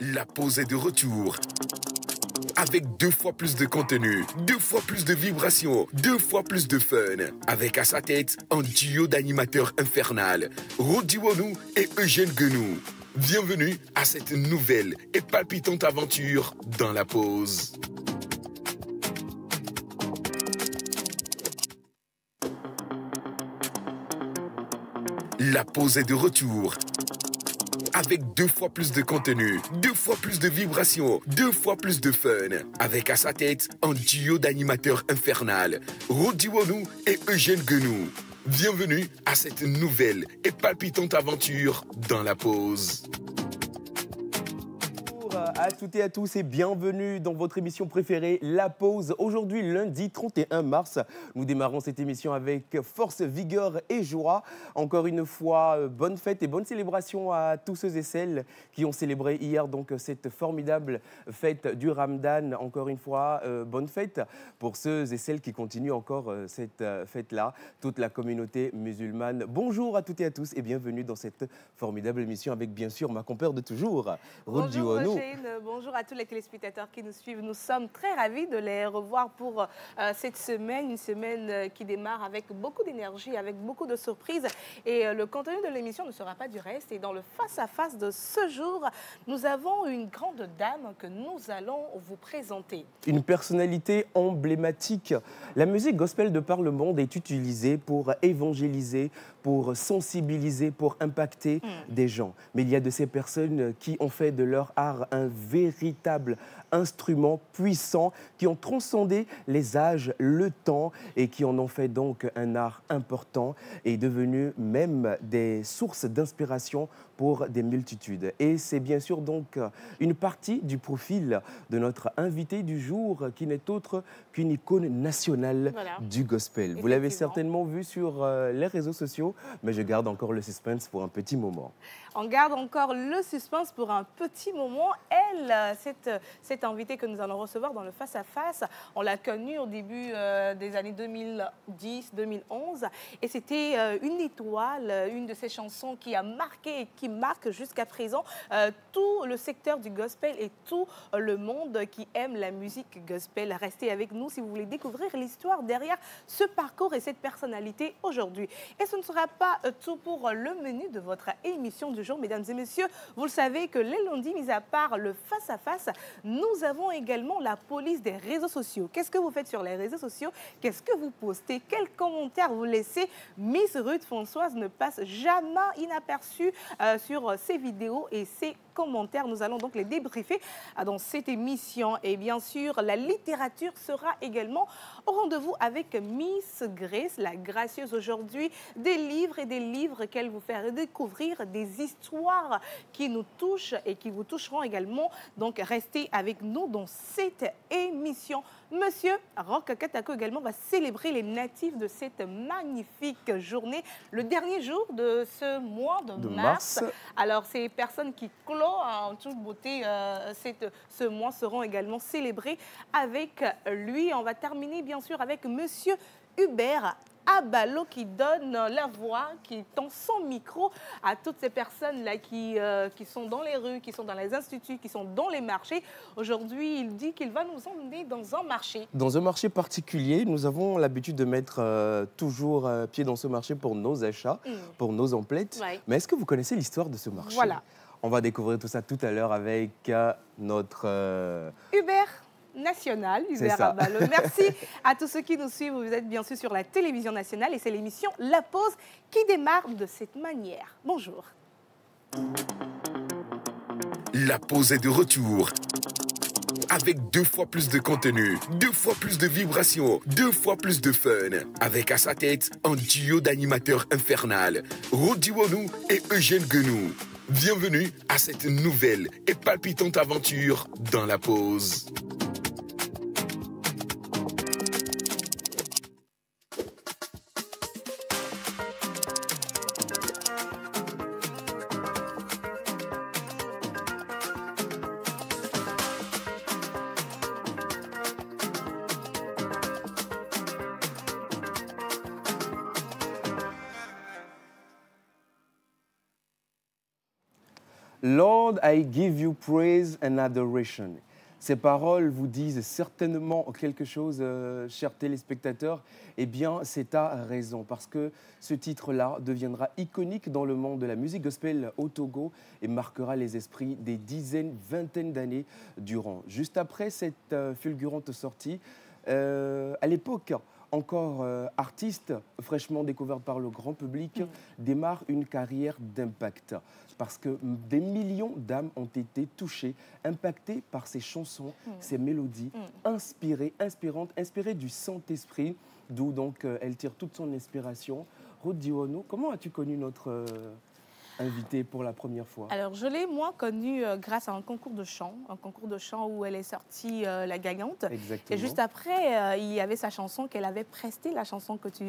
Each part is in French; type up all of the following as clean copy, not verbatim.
La pause est de retour. Avec 2 fois plus de contenu, 2 fois plus de vibrations, 2 fois plus de fun. Avec à sa tête un duo d'animateurs infernal, Rodi Wonou et Eugène Guenou. Bienvenue à cette nouvelle et palpitante aventure dans la pause. La pause est de retour. Avec 2 fois plus de contenu, 2 fois plus de vibrations, 2 fois plus de fun. Avec à sa tête un duo d'animateurs infernal, Rodi Wonou et Eugène Guenou. Bienvenue à cette nouvelle et palpitante aventure dans la pause. À toutes et à tous et bienvenue dans votre émission préférée, La Pause. Aujourd'hui, lundi 31 mars, nous démarrons cette émission avec force, vigueur et joie. Encore une fois, bonne fête et bonne célébration à tous ceux et celles qui ont célébré hier donc cette formidable fête du Ramadan. Encore une fois, bonne fête pour ceux et celles qui continuent encore cette fête-là, toute la communauté musulmane. Bonjour à toutes et à tous et bienvenue dans cette formidable émission avec bien sûr ma compère de toujours, Rodi Wonou. Bonjour à tous les téléspectateurs qui nous suivent. Nous sommes très ravis de les revoir pour cette semaine, une semaine qui démarre avec beaucoup d'énergie, avec beaucoup de surprises. Et le contenu de l'émission ne sera pas du reste. Et dans le face-à-face de ce jour, nous avons une grande dame que nous allons vous présenter. Une personnalité emblématique. La musique gospel de par le monde est utilisée pour évangéliser, pour sensibiliser, pour impacter des gens. Mais il y a de ces personnes qui ont fait de leur art un véritable instrument puissant, qui ont transcendé les âges, le temps et qui en ont fait donc un art important et devenu même des sources d'inspiration pour des multitudes. Et c'est bien sûr donc une partie du profil de notre invité du jour qui n'est autre qu'une icône nationale du gospel. Vous l'avez certainement vu sur les réseaux sociaux, mais je garde encore le suspense pour un petit moment. On garde encore le suspense pour un petit moment. Elle, cette invitée que nous allons recevoir dans le face-à-face, on l'a connue au début des années 2010-2011 et c'était une étoile, une de ses chansons qui a marqué et qui marque jusqu'à présent tout le secteur du gospel et tout le monde qui aime la musique gospel. Restez avec nous si vous voulez découvrir l'histoire derrière ce parcours et cette personnalité aujourd'hui. Et ce ne sera pas tout pour le menu de votre émission du jour, mesdames et messieurs. Vous le savez que les lundis, mis à part le face-à-face, nous avons également la police des réseaux sociaux. Qu'est-ce que vous faites sur les réseaux sociaux? Qu'est-ce que vous postez? Quels commentaires vous laissez? Miss Ruth Françoise ne passe jamais inaperçue sur ses vidéos et ses commentaires. Nous allons donc les débriefer dans cette émission. Et bien sûr, la littérature sera également au rendez-vous avec Miss Grace, la gracieuse aujourd'hui, des livres et des livres qu'elle vous fait découvrir, des histoires qui nous touchent et qui vous toucheront également. Donc, restez avec nous dans cette émission. Monsieur Roch Katako également va célébrer les natifs de cette magnifique journée, le dernier jour de ce mois de mars. Alors, ces personnes qui clôt en toute beauté ce mois seront également célébrées avec lui. On va terminer bien sûr avec Monsieur Hubert Abalo qui donne la voix, qui tend son micro à toutes ces personnes-là qui sont dans les rues, qui sont dans les instituts, qui sont dans les marchés. Aujourd'hui, il dit qu'il va nous emmener dans un marché. Dans un marché particulier, nous avons l'habitude de mettre toujours pied dans ce marché pour nos achats, pour nos emplettes. Ouais. Mais est-ce que vous connaissez l'histoire de ce marché? Voilà. On va découvrir tout ça tout à l'heure avec notre... Hubert national, Hubert Abalo. Merci à tous ceux qui nous suivent. Vous êtes bien sûr sur la télévision nationale et c'est l'émission La Pause qui démarre de cette manière. Bonjour. La pause est de retour. Avec 2 fois plus de contenu, 2 fois plus de vibrations, 2 fois plus de fun. Avec à sa tête un duo d'animateurs infernal, Rodi Wonou et Eugène Guenou. Bienvenue à cette nouvelle et palpitante aventure dans la pause. Lord, I give you praise and adoration. Ces paroles vous disent certainement quelque chose, chers téléspectateurs. Eh bien, c'est à raison, parce que ce titre-là deviendra iconique dans le monde de la musique gospel au Togo et marquera les esprits des dizaines, vingtaines d'années durant. Juste après cette fulgurante sortie, à l'époque, encore artiste, fraîchement découverte par le grand public, démarre une carrière d'impact. Parce que des millions d'âmes ont été touchées, impactées par ces chansons, ces mélodies, inspirées du Saint-Esprit, d'où donc elle tire toute son inspiration. Ruth Diwono, comment as-tu connu notre invitée pour la première fois? Alors, je l'ai, moi, connue grâce à un concours de chant où elle est sortie la gagnante. Exactement. Et juste après, il y avait sa chanson qu'elle avait prestée, la chanson que tu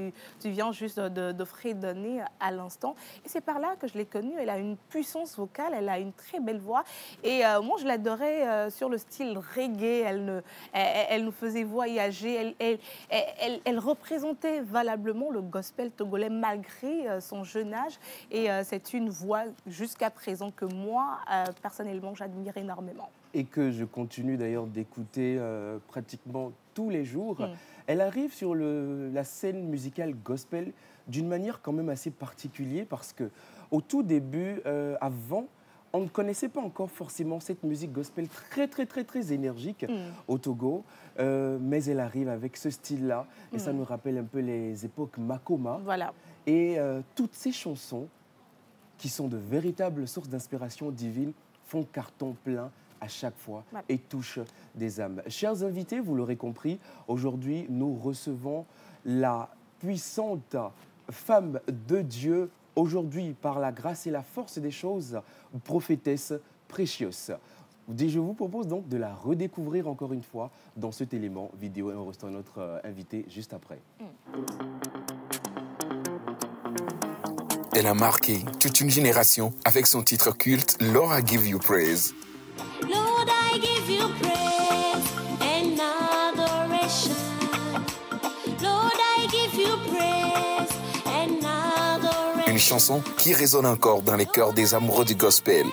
viens juste de fredonner à l'instant. Et c'est par là que je l'ai connue. Elle a une puissance vocale, elle a une très belle voix. Et moi, je l'adorais sur le style reggae. Elle nous faisait voyager. Elle représentait valablement le gospel togolais malgré son jeune âge. Et c'est une voix jusqu'à présent que moi, personnellement, j'admire énormément. Et que je continue d'ailleurs d'écouter pratiquement tous les jours. Elle arrive sur la scène musicale gospel d'une manière quand même assez particulière parce qu'au tout début, avant, on ne connaissait pas encore forcément cette musique gospel très énergique au Togo, mais elle arrive avec ce style-là et ça nous rappelle un peu les époques Makoma. Voilà. Et toutes ces chansons qui sont de véritables sources d'inspiration divine, font carton plein à chaque fois et touchent des âmes. Chers invités, vous l'aurez compris, aujourd'hui, nous recevons la puissante femme de Dieu, aujourd'hui, par la grâce et la force des choses, prophétesse Precious. Je vous propose donc de la redécouvrir encore une fois dans cet élément vidéo et on reçoit notre invité juste après. Elle a marqué toute une génération avec son titre culte Lord I Give You Praise. Lord, I give you praise and adoration. Lord, I give you praise and adoration. Une chanson qui résonne encore dans les cœurs des amoureux du gospel.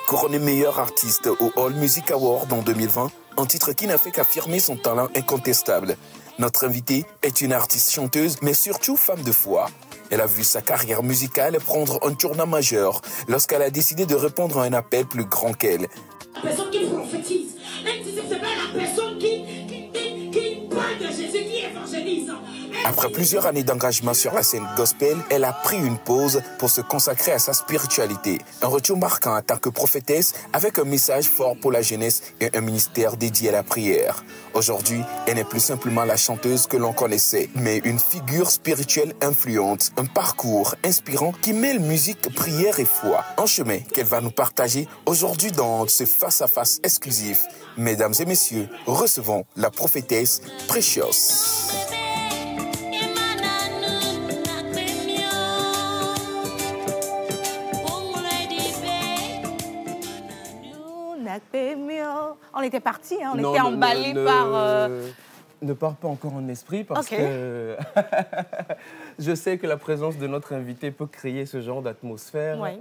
Couronné meilleur artiste au All Music Award en 2020, un titre qui n'a fait qu'affirmer son talent incontestable. Notre invitée est une artiste chanteuse, mais surtout femme de foi. Elle a vu sa carrière musicale prendre un tournant majeur lorsqu'elle a décidé de répondre à un appel plus grand qu'elle. La personne qui prophétise, même si c'est pas la personne qui parle de Jésus, qui évangélise. Après plusieurs années d'engagement sur la scène gospel, elle a pris une pause pour se consacrer à sa spiritualité. Un retour marquant en tant que prophétesse avec un message fort pour la jeunesse et un ministère dédié à la prière. Aujourd'hui, elle n'est plus simplement la chanteuse que l'on connaissait, mais une figure spirituelle influente, un parcours inspirant qui mêle musique, prière et foi. Un chemin qu'elle va nous partager aujourd'hui dans ce face-à-face exclusif. Mesdames et messieurs, recevons la prophétesse Precious. On était partis, hein, on était emballés par... Ne pars pas encore en esprit parce que je sais que la présence de notre invité peut créer ce genre d'atmosphère. Oui.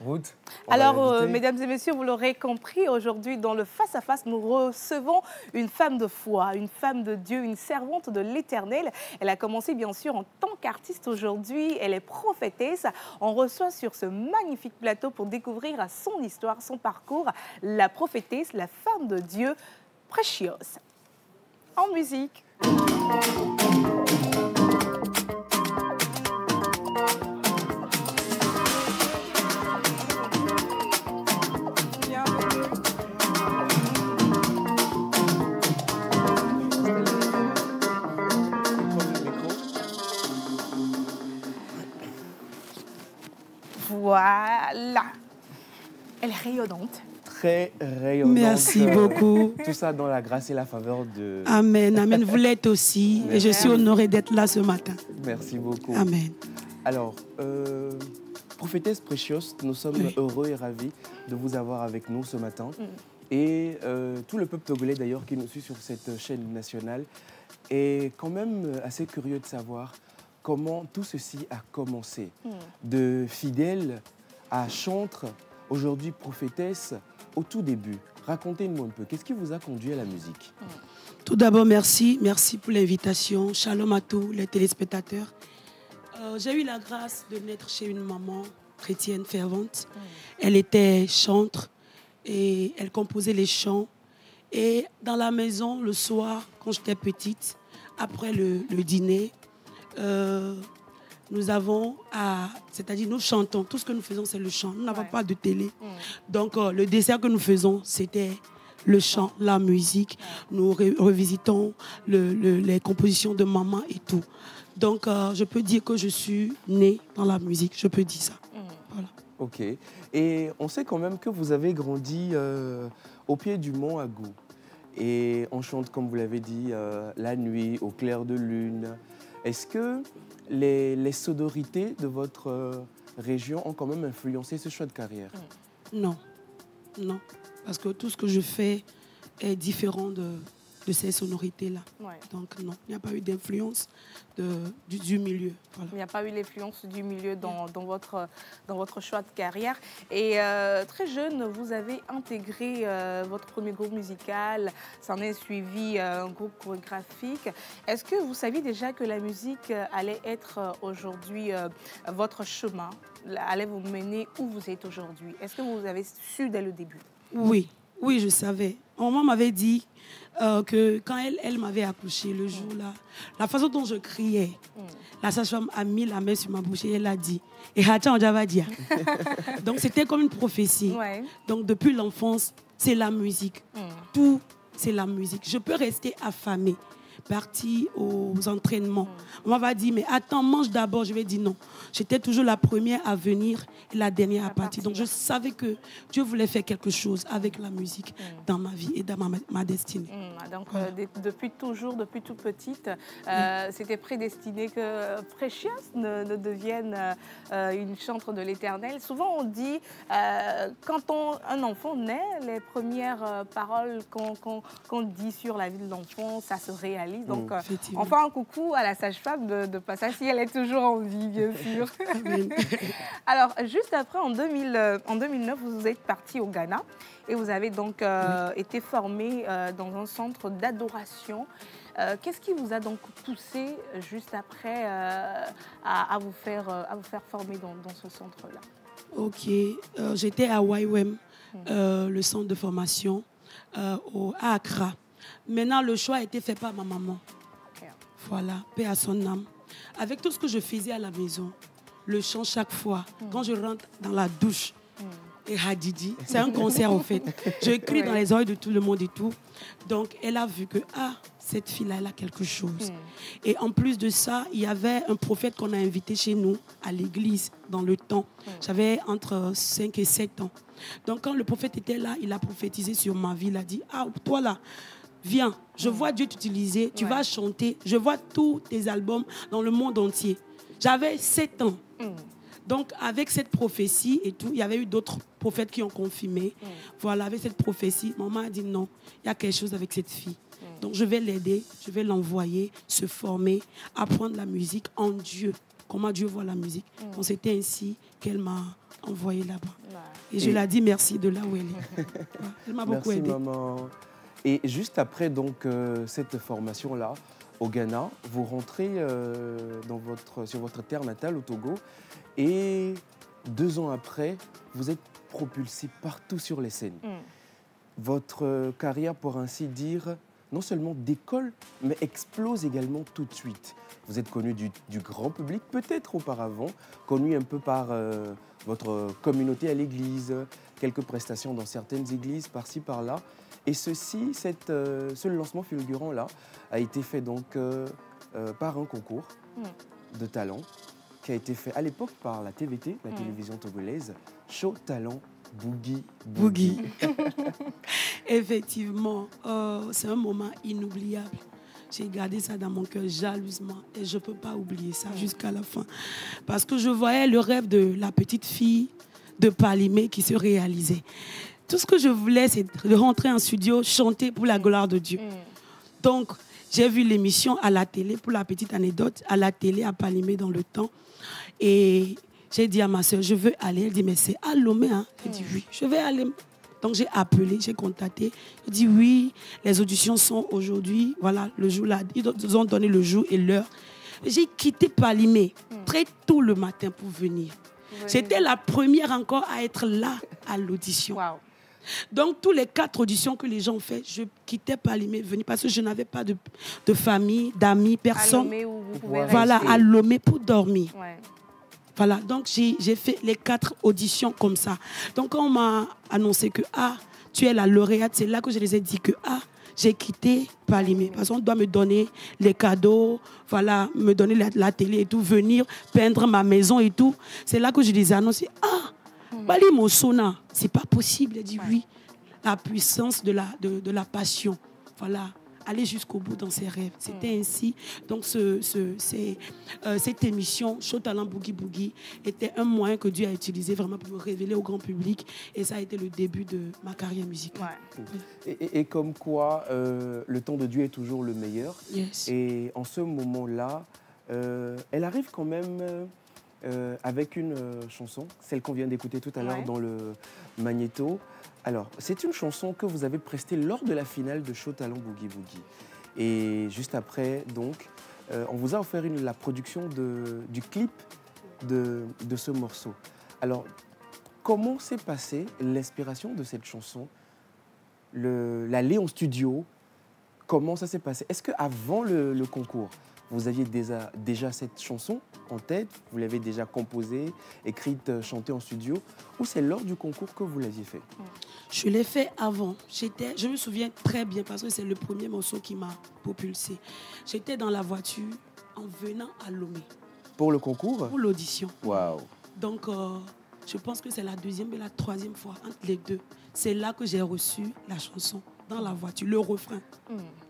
Ruth, alors, mesdames et messieurs, vous l'aurez compris, aujourd'hui, dans le face-à-face, nous recevons une femme de foi, une femme de Dieu, une servante de l'Éternel. Elle a commencé, bien sûr, en tant qu'artiste aujourd'hui. Elle est prophétesse. On reçoit sur ce magnifique plateau pour découvrir son histoire, son parcours, la prophétesse, la femme de Dieu, Precious. En musique. Voilà. Elle est rayonnante. Très rayonnante. Merci beaucoup. Tout ça dans la grâce et la faveur de... Amen, amen. Vous l'êtes aussi. Merci. Et je suis honorée d'être là ce matin. Merci beaucoup. Amen. Alors, prophétesse Precious, nous sommes heureux et ravis de vous avoir avec nous ce matin. Et tout le peuple togolais d'ailleurs qui nous suit sur cette chaîne nationale est quand même assez curieux de savoir comment tout ceci a commencé. De fidèle à chantre Aujourd'hui, prophétesse, au tout début, racontez-nous un peu, qu'est-ce qui vous a conduit à la musique? Tout d'abord, merci. Merci pour l'invitation. Shalom à tous les téléspectateurs. J'ai eu la grâce de naître chez une maman chrétienne fervente. Elle était chantre et elle composait les chants. Et dans la maison, le soir, quand j'étais petite, après le dîner, nous avons c'est-à-dire nous chantons. Tout ce que nous faisons, c'est le chant. Nous n'avons pas de télé. Donc, le dessert que nous faisons, c'était le chant, la musique. Nous revisitons les compositions de maman et tout. Donc, je peux dire que je suis née dans la musique. Je peux dire ça. Voilà. Ok. Et on sait quand même que vous avez grandi au pied du mont Agou. Et on chante, comme vous l'avez dit, la nuit, au clair de lune. Est-ce que les sonorités de votre région ont quand même influencé ce choix de carrière? Non. Non. Parce que tout ce que je fais est différent de ces sonorités-là. Ouais. Donc non, il n'y a pas eu d'influence du milieu. Voilà. Il n'y a pas eu l'influence du milieu dans votre choix de carrière. Et très jeune, vous avez intégré votre premier groupe musical. S'en est suivi un groupe chorégraphique. Est-ce que vous saviez déjà que la musique allait être aujourd'hui votre chemin, allait vous mener où vous êtes aujourd'hui? Est-ce que vous avez su dès le début? Oui, oui, je savais. Maman m'avait dit que quand elle m'avait accouchée le jour-là, la façon dont je criais, la sage-femme a mis la main sur ma bouche et elle a dit « Et Hacha Ondjavadia ». Donc c'était comme une prophétie. Ouais. Donc depuis l'enfance, c'est la musique. Tout, c'est la musique. Je peux rester affamée, partie aux entraînements. On m'a dit, mais attends, mange d'abord. Je vais dire non. J'étais toujours la première à venir et la dernière à partir. Donc je savais que Dieu voulait faire quelque chose avec la musique dans ma vie et dans ma destinée. Donc depuis toujours, depuis toute petite, c'était prédestiné que Precious ne devienne une chantre de l'Éternel. Souvent on dit, quand un enfant naît, les premières paroles qu'on dit sur la vie de l'enfant, ça se réalise. Donc, on fait un coucou à la sage-femme de passage, si elle est toujours en vie, bien sûr. Alors, juste après, en 2009, vous êtes parti au Ghana et vous avez donc été formé dans un centre d'adoration. Qu'est-ce qui vous a donc poussé juste après à vous faire former dans ce centre-là? Ok, j'étais à YWAM, le centre de formation à Accra. Maintenant, le choix a été fait par ma maman. Okay. Voilà, paix à son âme. Avec tout ce que je faisais à la maison, le chant chaque fois, quand je rentre dans la douche, et Hadidi, c'est un concert en fait. Je crie dans les oreilles de tout le monde et tout. Donc, elle a vu que, cette fille-là, elle a quelque chose. Et en plus de ça, il y avait un prophète qu'on a invité chez nous, à l'église, dans le temps. J'avais entre 5 et 7 ans. Donc, quand le prophète était là, il a prophétisé sur ma vie. Il a dit, toi là, viens, je vois Dieu t'utiliser, tu vas chanter. Je vois tous tes albums dans le monde entier. J'avais 7 ans. Donc, avec cette prophétie et tout, il y avait eu d'autres prophètes qui ont confirmé. Voilà, avec cette prophétie, maman a dit non, il y a quelque chose avec cette fille. Donc, je vais l'aider, je vais l'envoyer, se former, apprendre la musique en Dieu. Comment Dieu voit la musique. Donc, c'était ainsi qu'elle m'a envoyée là-bas. Et je lui ai dit merci de là où elle est. Elle m'a beaucoup aidée. Merci, maman. Et juste après donc, cette formation-là, au Ghana, vous rentrez sur votre terre natale, au Togo, et 2 ans après, vous êtes propulsé partout sur les scènes. Votre carrière, pour ainsi dire, non seulement décolle, mais explose également tout de suite. Vous êtes connu du grand public, peut-être auparavant, connu un peu par votre communauté à l'église, quelques prestations dans certaines églises, par-ci, par-là. Et ce lancement fulgurant-là a été fait donc par un concours de talent qui a été fait à l'époque par la TVT, la télévision togolaise, Show Talent Boogie Boogie. Effectivement, c'est un moment inoubliable. J'ai gardé ça dans mon cœur jalousement et je ne peux pas oublier ça jusqu'à la fin. Parce que je voyais le rêve de la petite fille de Palimé qui se réalisait. Tout ce que je voulais, c'est de rentrer en studio, chanter pour la gloire de Dieu. Donc, j'ai vu l'émission à la télé, pour la petite anecdote, à la télé à Palimé dans le temps. Et J'ai dit à ma soeur, je veux aller. Elle dit, mais c'est à Lomé. Hein? J'ai dit, oui, je vais aller. Donc, j'ai appelé, j'ai contacté. J'ai dit, oui, les auditions sont aujourd'hui. Voilà, le jour là. Ils ont donné le jour et l'heure. J'ai quitté Palimé très tôt le matin pour venir. J'étais la première encore à être là à l'audition. Wow. Donc, tous les 4 auditions que les gens ont fait, je quittais Palimé, venir parce que je n'avais pas de famille, d'amis, personne. À Lomé où vous pouvez voilà, rester. à Lomé pour dormir. Ouais. Voilà, donc j'ai fait les 4 auditions comme ça. Donc, quand on m'a annoncé que, tu es la lauréate, c'est là que je les ai dit que, j'ai quitté Palimé. Parce qu'on doit me donner les cadeaux, voilà, me donner la télé et tout, venir peindre ma maison et tout. C'est là que je les ai annoncés. Bali Monsona, c'est pas possible. Elle dit oui. La puissance de la passion. Voilà. Aller jusqu'au bout dans ses rêves. C'était ainsi. Donc, cette émission, Show Talent Boogie Boogie, était un moyen que Dieu a utilisé vraiment pour me révéler au grand public. Et ça a été le début de ma carrière musicale. Ouais. Et comme quoi, le temps de Dieu est toujours le meilleur. Yes. Et en ce moment-là, elle arrive quand même avec une chanson, celle qu'on vient d'écouter tout à l'heure dans le Magnéto. Alors, c'est une chanson que vous avez prestée lors de la finale de Show Talent Boogie Boogie. Et juste après, donc, on vous a offert la production du clip de ce morceau. Alors, comment s'est passée l'inspiration de cette chanson, l'aller en studio? Comment ça s'est passé? Est-ce qu'avant le concours, vous aviez déjà cette chanson en tête? Vous l'avez déjà composée, écrite, chantée en studio? Ou c'est lors du concours que vous l'aviez fait? Je l'ai fait avant. Je me souviens très bien parce que c'est le premier morceau qui m'a propulsée. J'étais dans la voiture en venant à Lomé. Pour le concours? Pour l'audition. Waouh! Donc, je pense que c'est la 2e et la 3e fois entre les deux. C'est là que j'ai reçu la chanson. Dans la voiture, le refrain.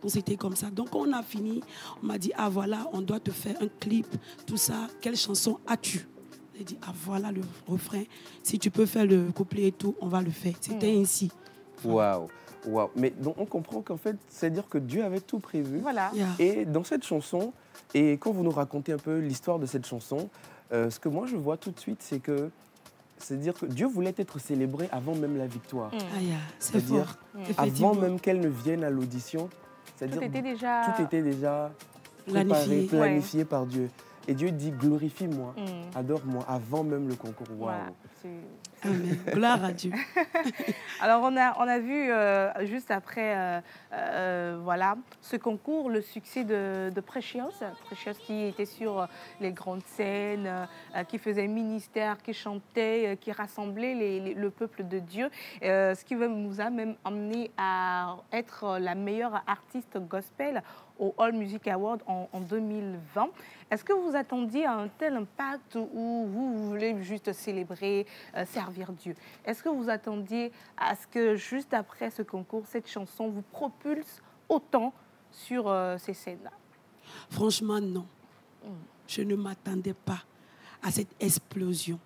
Donc c'était comme ça. Donc on a fini, on m'a dit, voilà, on doit te faire un clip, tout ça. Quelle chanson as-tu? J'ai dit, voilà le refrain. Si tu peux faire le couplet et tout, on va le faire. C'était ainsi. Waouh, waouh. Mais donc on comprend qu'en fait, c'est-à-dire que Dieu avait tout prévu. Voilà. Yeah. Et dans cette chanson, et quand vous nous racontez un peu l'histoire de cette chanson, ce que moi je vois tout de suite, c'est-à-dire que Dieu voulait être célébré avant même la victoire. C'est fort. Avant même qu'elle ne vienne à l'audition. Tout était déjà préparé, planifié par Dieu. Et Dieu dit, glorifie-moi, adore-moi, avant même le concours. Waouh. Amen. Gloire à Dieu. Alors, on a vu juste après voilà, ce concours, le succès de Precious. Precious qui était sur les grandes scènes, qui faisait ministère, qui chantait, qui rassemblait le peuple de Dieu. Ce qui nous a même amené à être la meilleure artiste gospel au All Music Award en 2020. Est-ce que vous attendiez à un tel impact où vous voulez juste célébrer, servir Dieu? Est-ce que vous attendiez à ce que juste après ce concours, cette chanson vous propulse autant sur ces scènes-là? Franchement, non. Je ne m'attendais pas à cette explosion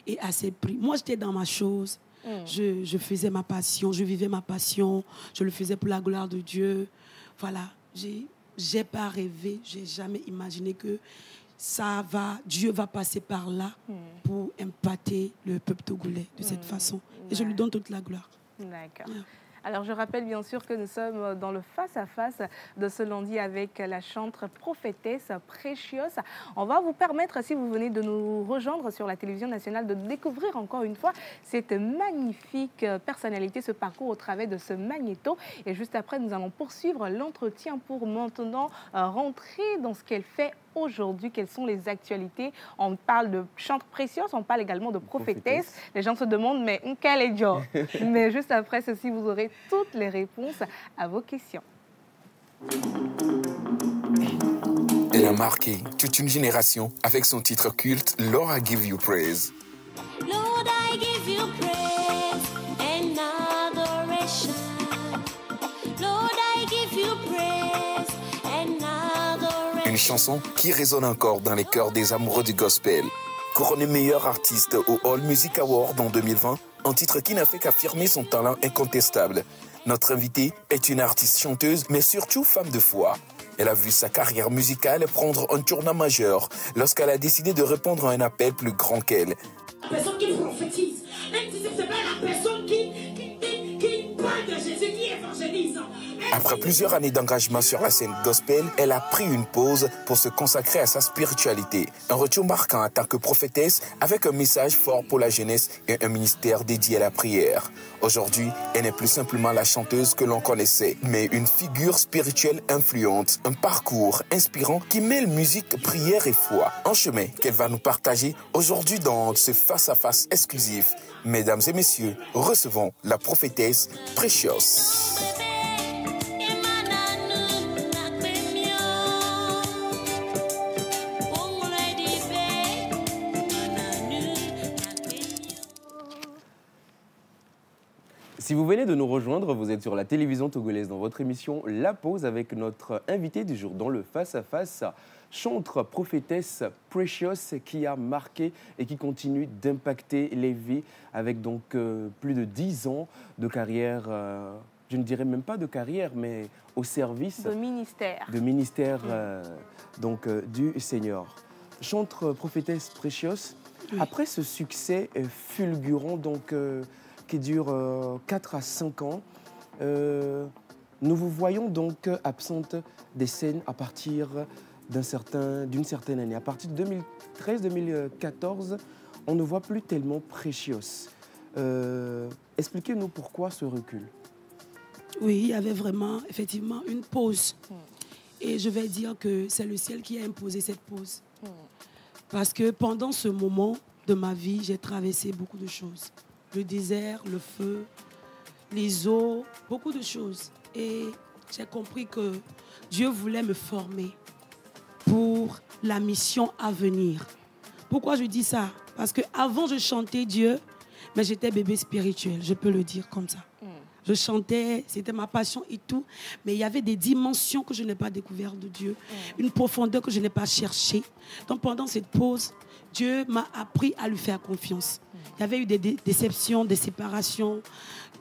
et à ces prix. Moi, j'étais dans ma chose. Je faisais ma passion, je vivais ma passion. Je le faisais pour la gloire de Dieu. Voilà, j'ai pas rêvé, j'ai jamais imaginé que Dieu va passer par là pour impacter le peuple togolais de cette façon. Et je lui donne toute la gloire. D'accord. Alors, je rappelle bien sûr que nous sommes dans le face-à-face de ce lundi avec la chanteuse prophétesse Precious. On va vous permettre, si vous venez de nous rejoindre sur la télévision nationale, de découvrir encore une fois cette magnifique personnalité, ce parcours au travers de ce magnéto. Et juste après, nous allons poursuivre l'entretien pour maintenant rentrer dans ce qu'elle fait aujourd'hui, quelles sont les actualités. On parle de chanteuse Precious, on parle également de prophétesse. Les gens se demandent, mais quel est Dieu? Mais juste après ceci, vous aurez toutes les réponses à vos questions. Elle a marqué toute une génération avec son titre culte Lord I Give You Praise. Lord, I give you praise and adoration. Lord, I give you praise and adoration. Une chanson qui résonne encore dans les cœurs des amoureux du gospel. Couronnée meilleure artiste au All Music Award en 2020, un titre qui n'a fait qu'affirmer son talent incontestable. Notre invitée est une artiste chanteuse, mais surtout femme de foi. Elle a vu sa carrière musicale prendre un tournant majeur lorsqu'elle a décidé de répondre à un appel plus grand qu'elle. La personne qui prophétise, c'est pas la personne qui parle de Jésus, qui évangélise. Après plusieurs années d'engagement sur la scène gospel, elle a pris une pause pour se consacrer à sa spiritualité. Un retour marquant en tant que prophétesse avec un message fort pour la jeunesse et un ministère dédié à la prière. Aujourd'hui, elle n'est plus simplement la chanteuse que l'on connaissait, mais une figure spirituelle influente, un parcours inspirant qui mêle musique, prière et foi. Un chemin qu'elle va nous partager aujourd'hui dans ce face-à-face exclusif. Mesdames et messieurs, recevons la prophétesse Precious. Si vous venez de nous rejoindre, vous êtes sur la télévision togolaise dans votre émission La Pause avec notre invité du jour dans le face-à-face, chantre prophétesse Precious qui a marqué et qui continue d'impacter les vies avec donc plus de 10 ans de carrière, je ne dirais même pas de carrière, mais au service De ministère. Du Seigneur. Chantre prophétesse Precious, après ce succès fulgurant qui dure 4 à 5 ans. Nous vous voyons donc absente des scènes à partir d'une certaine année. À partir de 2013-2014, on ne voit plus tellement Precious. Expliquez-nous pourquoi ce recul. Oui, il y avait vraiment, effectivement, une pause. Et je vais dire que c'est le ciel qui a imposé cette pause. Parce que pendant ce moment de ma vie, j'ai traversé beaucoup de choses. Le désert, le feu, les eaux, beaucoup de choses. Et j'ai compris que Dieu voulait me former pour la mission à venir. Pourquoi je dis ça? Parce qu'avant, je chantais Dieu, mais j'étais bébé spirituel, je peux le dire comme ça. Je chantais, c'était ma passion et tout, mais il y avait des dimensions que je n'ai pas découvertes de Dieu, une profondeur que je n'ai pas cherchée. Donc pendant cette pause, Dieu m'a appris à lui faire confiance. Il y avait eu des déceptions, des séparations,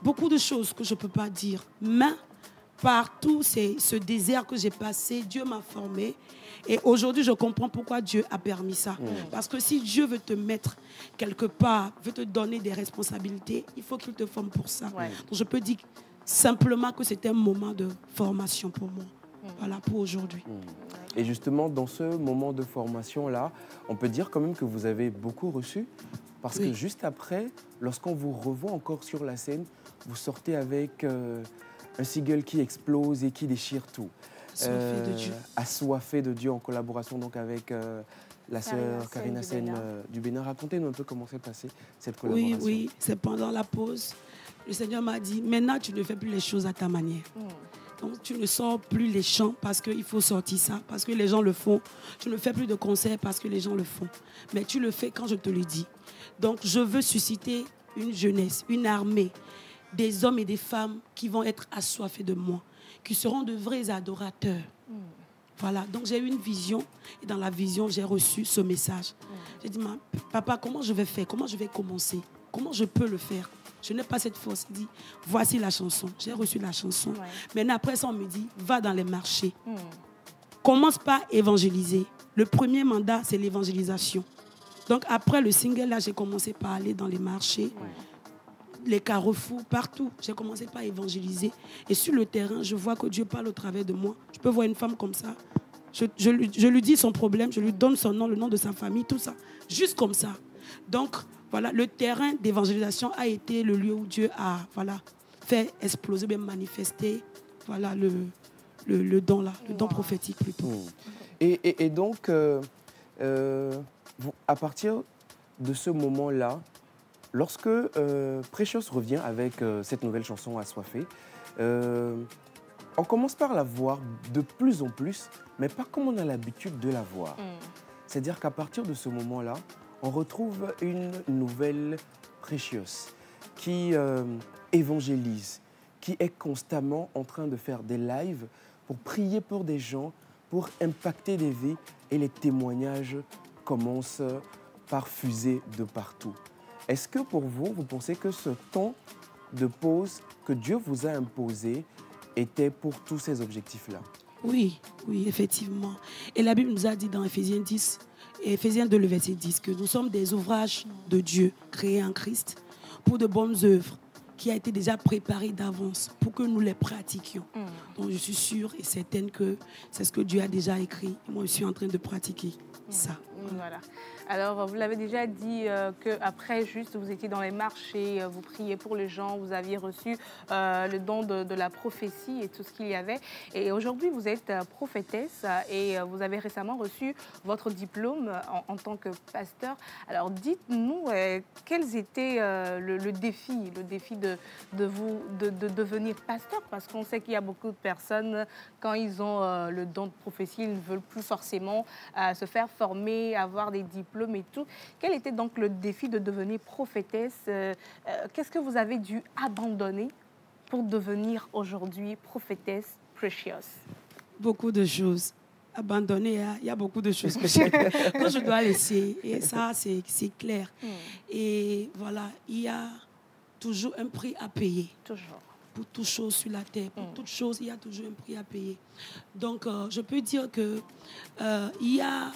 beaucoup de choses que je ne peux pas dire. Mais par tout ce désert que j'ai passé, Dieu m'a formé. Et aujourd'hui, je comprends pourquoi Dieu a permis ça. Parce que si Dieu veut te mettre quelque part, veut te donner des responsabilités, il faut qu'il te forme pour ça. Donc je peux dire simplement que c'était un moment de formation pour moi. Voilà, pour aujourd'hui. Et justement, dans ce moment de formation-là, on peut dire quand même que vous avez beaucoup reçu. Parce que juste après, lorsqu'on vous revoit encore sur la scène, vous sortez avec un single qui explose et qui déchire tout. Assoiffé de Dieu. Assoiffé de Dieu en collaboration donc avec la sœur Karina Sen du Bénin. Racontez-nous un peu comment s'est passée cette collaboration. Oui, c'est pendant la pause. Le Seigneur m'a dit, maintenant tu ne fais plus les choses à ta manière. Donc tu ne sors plus les chants parce qu'il faut sortir ça, parce que les gens le font. Tu ne fais plus de concerts parce que les gens le font. Mais tu le fais quand je te le dis. Donc je veux susciter une jeunesse, une armée, des hommes et des femmes qui vont être assoiffés de moi, qui seront de vrais adorateurs. Voilà, donc j'ai eu une vision et dans la vision, j'ai reçu ce message. J'ai dit, papa, comment je vais faire? Comment je vais commencer? Comment je peux le faire? Je n'ai pas cette force. Il dit, voici la chanson. J'ai reçu la chanson. Maintenant, après ça, on me dit, va dans les marchés. Commence par évangéliser. Le premier mandat, c'est l'évangélisation. Donc après le single, là, j'ai commencé par aller dans les marchés, les carrefours, partout. J'ai commencé par évangéliser. Et sur le terrain, je vois que Dieu parle au travers de moi. Je peux voir une femme comme ça. Je lui dis son problème, je lui donne son nom, le nom de sa famille, tout ça. Juste comme ça. Donc, voilà, le terrain d'évangélisation a été le lieu où Dieu a fait exploser, même manifester le don là, le don prophétique plutôt. Et donc, à partir de ce moment-là, lorsque Precious revient avec cette nouvelle chanson Assoiffé, on commence par la voir de plus en plus, mais pas comme on a l'habitude de la voir. C'est-à-dire qu'à partir de ce moment-là, on retrouve une nouvelle Precious qui évangélise, qui est constamment en train de faire des lives pour prier pour des gens, pour impacter des vies, et les témoignages commencent par fuser de partout. Est-ce que pour vous, vous pensez que ce temps de pause que Dieu vous a imposé était pour tous ces objectifs-là? Oui, oui, effectivement. Et la Bible nous a dit dans Éphésiens 10, Éphésiens 2, le verset 10, que nous sommes des ouvrages de Dieu créés en Christ pour de bonnes œuvres qui a été déjà préparées d'avance pour que nous les pratiquions. Donc je suis sûre et certaine que c'est ce que Dieu a déjà écrit. Moi, je suis en train de pratiquer ça. Voilà. Alors, vous l'avez déjà dit qu'après, juste, vous étiez dans les marchés, vous priez pour les gens, vous aviez reçu le don de la prophétie et tout ce qu'il y avait. Et aujourd'hui, vous êtes prophétesse et vous avez récemment reçu votre diplôme en tant que pasteur. Alors, dites-nous, quels étaient le défi de devenir pasteur? Parce qu'on sait qu'il y a beaucoup de personnes, quand ils ont le don de prophétie, ils ne veulent plus forcément se faire former, avoir des diplômes et tout. Quel était donc le défi de devenir prophétesse? Qu'est-ce que vous avez dû abandonner pour devenir aujourd'hui prophétesse Precious? Beaucoup de choses. Abandonner, il y a beaucoup de choses que je dois laisser. Et ça, c'est clair. Et voilà, il y a toujours un prix à payer. Toujours. Pour toute chose sur la terre, pour toute chose, il y a toujours un prix à payer. Donc, je peux dire que il y a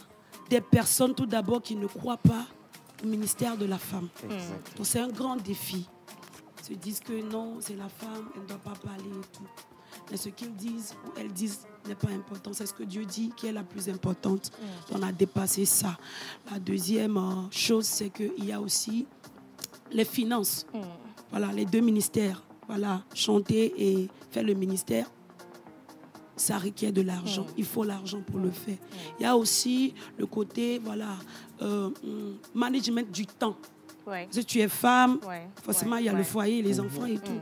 des personnes, tout d'abord, qui ne croient pas au ministère de la femme. Donc, c'est un grand défi. Ils se disent que non, c'est la femme, elle ne doit pas parler et tout. Mais ce qu'ils disent ou elles disent n'est pas important. C'est ce que Dieu dit qui est la plus importante. On a dépassé ça. La deuxième chose, c'est qu'il y a aussi les finances. Voilà, les deux ministères. Voilà, chanter et faire le ministère, ça requiert de l'argent. Il faut l'argent pour le faire. Il y a aussi le côté, voilà, management du temps. Si tu es femme, forcément, il y a le foyer, les enfants et tout.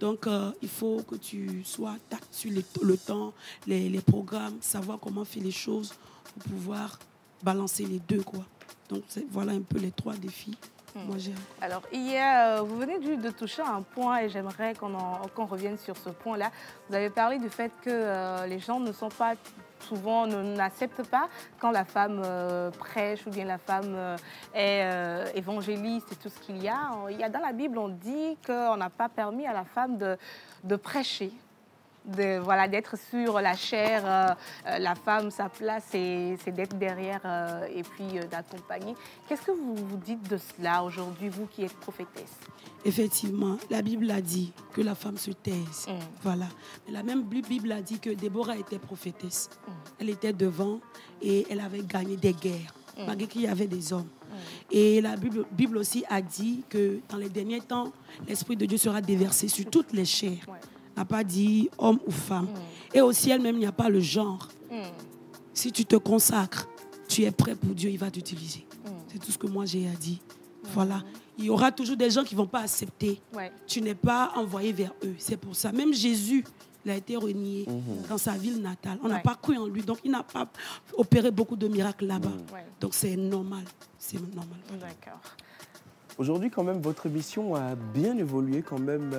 Donc, il faut que tu sois tact sur le temps, les programmes, savoir comment faire les choses pour pouvoir balancer les deux, quoi. Donc, voilà un peu les trois défis. Moi, alors, vous venez de toucher un point et j'aimerais qu'on revienne sur ce point-là. Vous avez parlé du fait que les gens ne sont pas souvent, n'acceptent pas quand la femme prêche ou bien la femme est évangéliste et tout ce qu'il y a. Dans la Bible, on dit qu'on n'a pas permis à la femme de prêcher. D'être sur la chair, la femme, sa place, c'est d'être derrière et puis d'accompagner. Qu'est-ce que vous vous dites de cela aujourd'hui, vous qui êtes prophétesse? Effectivement, la Bible a dit que la femme se taise. Voilà. Mais la même Bible a dit que Déborah était prophétesse. Elle était devant et elle avait gagné des guerres, malgré qu'il y avait des hommes. Et la Bible aussi a dit que dans les derniers temps, l'Esprit de Dieu sera déversé sur toutes les chairs. N'a pas dit homme ou femme. Et au ciel même, il n'y a pas le genre. Si tu te consacres, tu es prêt pour Dieu, il va t'utiliser. C'est tout ce que moi j'ai à dire. Voilà. Il y aura toujours des gens qui ne vont pas accepter. Tu n'es pas envoyé vers eux. C'est pour ça. Même Jésus, il a été renié dans sa ville natale. On n'a pas cru en lui. Donc, il n'a pas opéré beaucoup de miracles là-bas. Donc, c'est normal. C'est normal. D'accord. Aujourd'hui, quand même, votre mission a bien évolué quand même.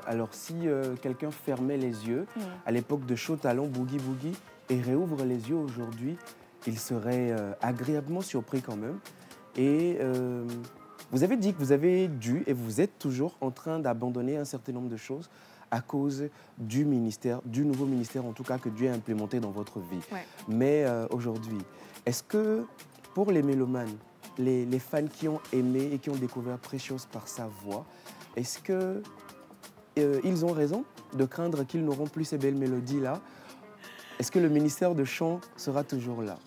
Alors, si quelqu'un fermait les yeux à l'époque de Chaud Talon, Boogie Boogie, et réouvre les yeux aujourd'hui, il serait agréablement surpris quand même. Et vous avez dit que vous avez dû, et vous êtes toujours en train d'abandonner un certain nombre de choses à cause du ministère, du nouveau ministère en tout cas que Dieu a implémenté dans votre vie. Mais aujourd'hui, est-ce que pour les mélomanes, les fans qui ont aimé et qui ont découvert Precious par sa voix, est-ce que ils ont raison de craindre qu'ils n'auront plus ces belles mélodies-là? Est-ce que le ministère de chant sera toujours là?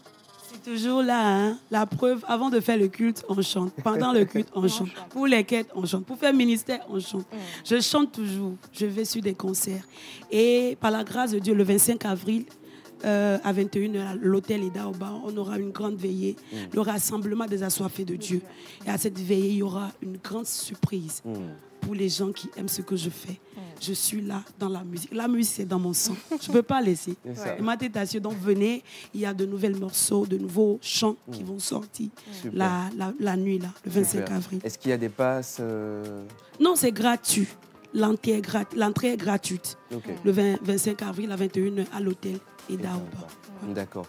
C'est toujours là, hein? La preuve, avant de faire le culte, on chante. Pendant le culte, on chante. Pour les quêtes, on chante. Pour faire ministère, on chante. Je chante toujours. Je vais sur des concerts. Et par la grâce de Dieu, le 25 avril, à 21h, à l'hôtel Edaoba, on aura une grande veillée, le rassemblement des assoiffés de Dieu. Et à cette veillée, il y aura une grande surprise pour les gens qui aiment ce que je fais. Je suis là dans la musique. La musique, c'est dans mon sang. Je ne peux pas laisser. Ma tétation, donc venez, il y a de nouveaux morceaux, de nouveaux chants qui vont sortir la nuit, là, le 25 avril. Est-ce qu'il y a des passes Non, c'est gratuit. L'entrée est gratuite. Le 25 avril à 21h à l'hôtel Edaoba. D'accord.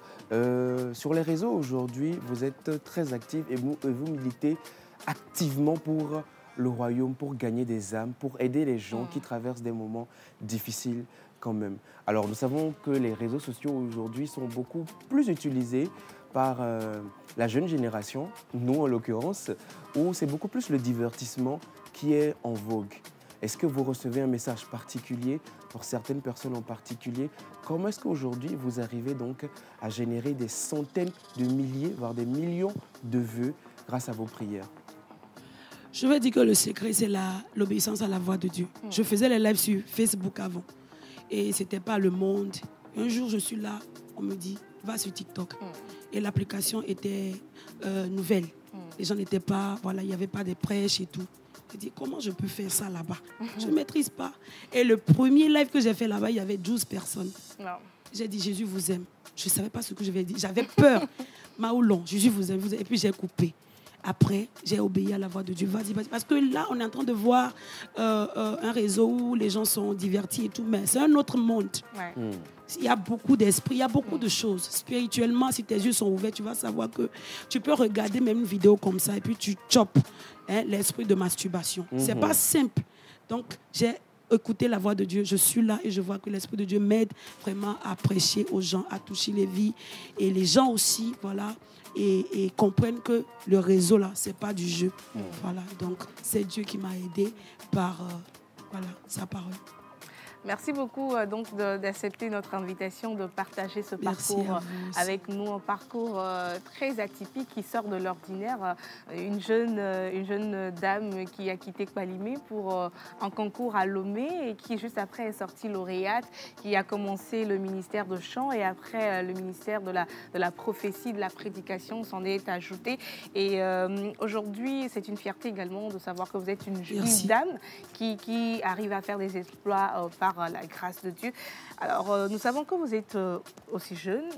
Sur les réseaux aujourd'hui, vous êtes très actifs et vous militez activement pour le royaume, pour gagner des âmes, pour aider les gens qui traversent des moments difficiles. quand même. Alors, nous savons que les réseaux sociaux aujourd'hui sont beaucoup plus utilisés par la jeune génération, nous en l'occurrence, où c'est beaucoup plus le divertissement qui est en vogue. Est-ce que vous recevez un message particulier pour certaines personnes en particulier? Comment est-ce qu'aujourd'hui vous arrivez donc à générer des centaines de milliers, voire des millions de vues grâce à vos prières? Je vais dire que le secret, c'est l'obéissance à la voix de Dieu. Je faisais les lives sur Facebook avant et ce n'était pas le monde. Un jour, je suis là, on me dit, va sur TikTok. Et l'application était nouvelle. Les gens n'étaient pas, voilà, il n'y avait pas de prêches et tout. J'ai dit, comment je peux faire ça là-bas? Je ne maîtrise pas. Et le premier live que j'ai fait là-bas, il y avait 12 personnes. J'ai dit, Jésus vous aime. Je ne savais pas ce que je vais dire. J'avais peur. Maoulon, Jésus vous aime, vous aime. Et puis j'ai coupé. Après, j'ai obéi à la voix de Dieu. Vas-y, vas-y. Parce que là, on est en train de voir un réseau où les gens sont divertis et tout, mais c'est un autre monde. Il y a beaucoup d'esprit, il y a beaucoup de choses. Spirituellement, si tes yeux sont ouverts, tu vas savoir que tu peux regarder même une vidéo comme ça et puis tu chopes l'esprit de masturbation. C'est pas simple. Donc, j'ai écouté la voix de Dieu. Je suis là et je vois que l'esprit de Dieu m'aide vraiment à prêcher aux gens, à toucher les vies. Et les gens aussi, voilà, et comprennent que le réseau, là, c'est pas du jeu. Voilà, donc c'est Dieu qui m'a aidé par voilà, sa parole. Merci beaucoup donc d'accepter notre invitation, de partager ce Merci parcours avec nous, un parcours très atypique qui sort de l'ordinaire. Une jeune dame qui a quitté Kpalimé pour un concours à Lomé et qui juste après est sortie lauréate, qui a commencé le ministère de chant et après le ministère de la prophétie, de la prédication s'en est ajouté. Et aujourd'hui, c'est une fierté également de savoir que vous êtes une dame qui arrive à faire des exploits par la grâce de Dieu. Alors, nous savons que vous êtes aussi jeune,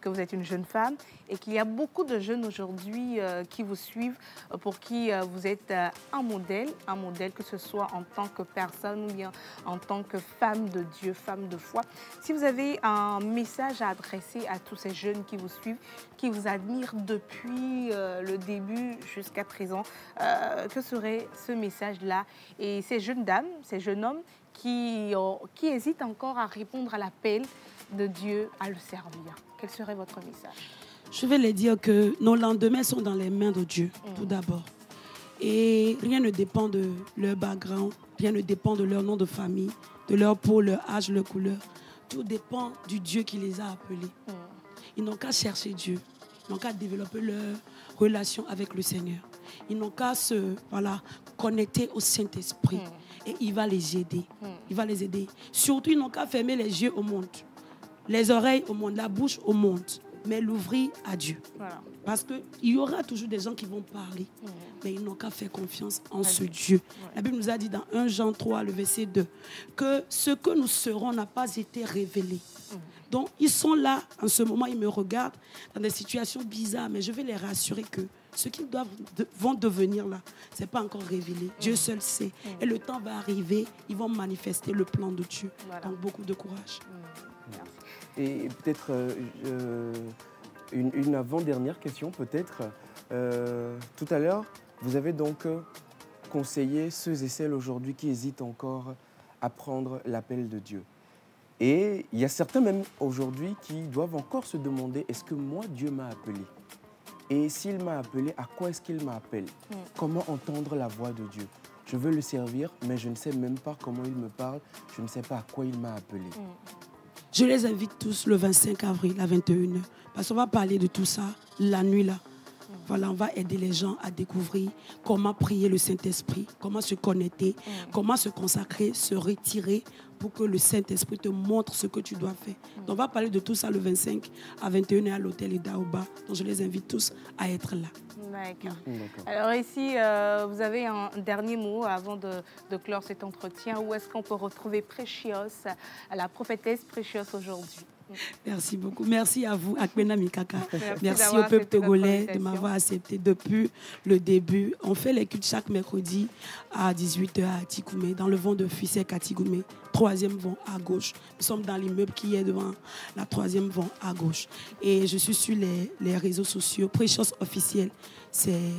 que vous êtes une jeune femme et qu'il y a beaucoup de jeunes aujourd'hui qui vous suivent, pour qui vous êtes un modèle que ce soit en tant que personne ou bien en tant que femme de Dieu, femme de foi. Si vous avez un message à adresser à tous ces jeunes qui vous suivent, qui vous admirent depuis le début jusqu'à présent, que serait ce message-là? Et ces jeunes dames, ces jeunes hommes qui hésitent encore à répondre à l'appel de Dieu à le servir. Quel serait votre message? Je vais les dire que nos lendemains sont dans les mains de Dieu, tout d'abord. Et rien ne dépend de leur background, rien ne dépend de leur nom de famille, de leur peau, leur âge, leur couleur. Tout dépend du Dieu qui les a appelés. Ils n'ont qu'à chercher Dieu, ils n'ont qu'à développer leur relation avec le Seigneur. Ils n'ont qu'à se connecter au Saint-Esprit. Et il va les aider. Il va les aider. Surtout, ils n'ont qu'à fermer les yeux au monde, les oreilles au monde, la bouche au monde, mais l'ouvrir à Dieu. Voilà. Parce qu'il y aura toujours des gens qui vont parler, mais ils n'ont qu'à faire confiance en ce Dieu. Ouais. La Bible nous a dit dans 1 Jean 3, le verset 2, que ce que nous serons n'a pas été révélé. Donc, ils sont là, en ce moment, ils me regardent dans des situations bizarres, mais je vais les rassurer que ce qu'ils vont devenir là, ce n'est pas encore révélé. Dieu seul sait. Et le temps va arriver, ils vont manifester le plan de Dieu. Voilà. Donc, beaucoup de courage. Merci. Et peut-être une avant-dernière question, peut-être. Tout à l'heure, vous avez donc conseillé ceux et celles aujourd'hui qui hésitent encore à prendre l'appel de Dieu. Et il y a certains même aujourd'hui qui doivent encore se demander, est-ce que moi, Dieu m'a appelé? Et s'il m'a appelé, à quoi est-ce qu'il m'appelle? Comment entendre la voix de Dieu? Je veux le servir, mais je ne sais même pas comment il me parle. Je ne sais pas à quoi il m'a appelé. Je les invite tous le 25 avril à 21h. Parce qu'on va parler de tout ça la nuit là. Voilà, on va aider les gens à découvrir comment prier le Saint-Esprit, comment se connecter, comment se consacrer, se retirer pour que le Saint-Esprit te montre ce que tu dois faire. Donc, on va parler de tout ça le 25 à 21h à l'hôtel Idaoba. Donc, je les invite tous à être là. D'accord. Alors ici, vous avez un dernier mot avant de clore cet entretien. Où est-ce qu'on peut retrouver Precious, la prophétesse Precious aujourd'hui? Merci beaucoup. Merci à vous, Akpena Mikaka. Merci au peuple togolais de m'avoir accepté depuis le début. On fait les cultes chaque mercredi à 18h à Atikoumé, dans le vent de Fissek à Atikoumé, 3e vent à gauche. Nous sommes dans l'immeuble qui est devant la 3e vent à gauche. Et je suis sur les réseaux sociaux, Precious officiel. C'est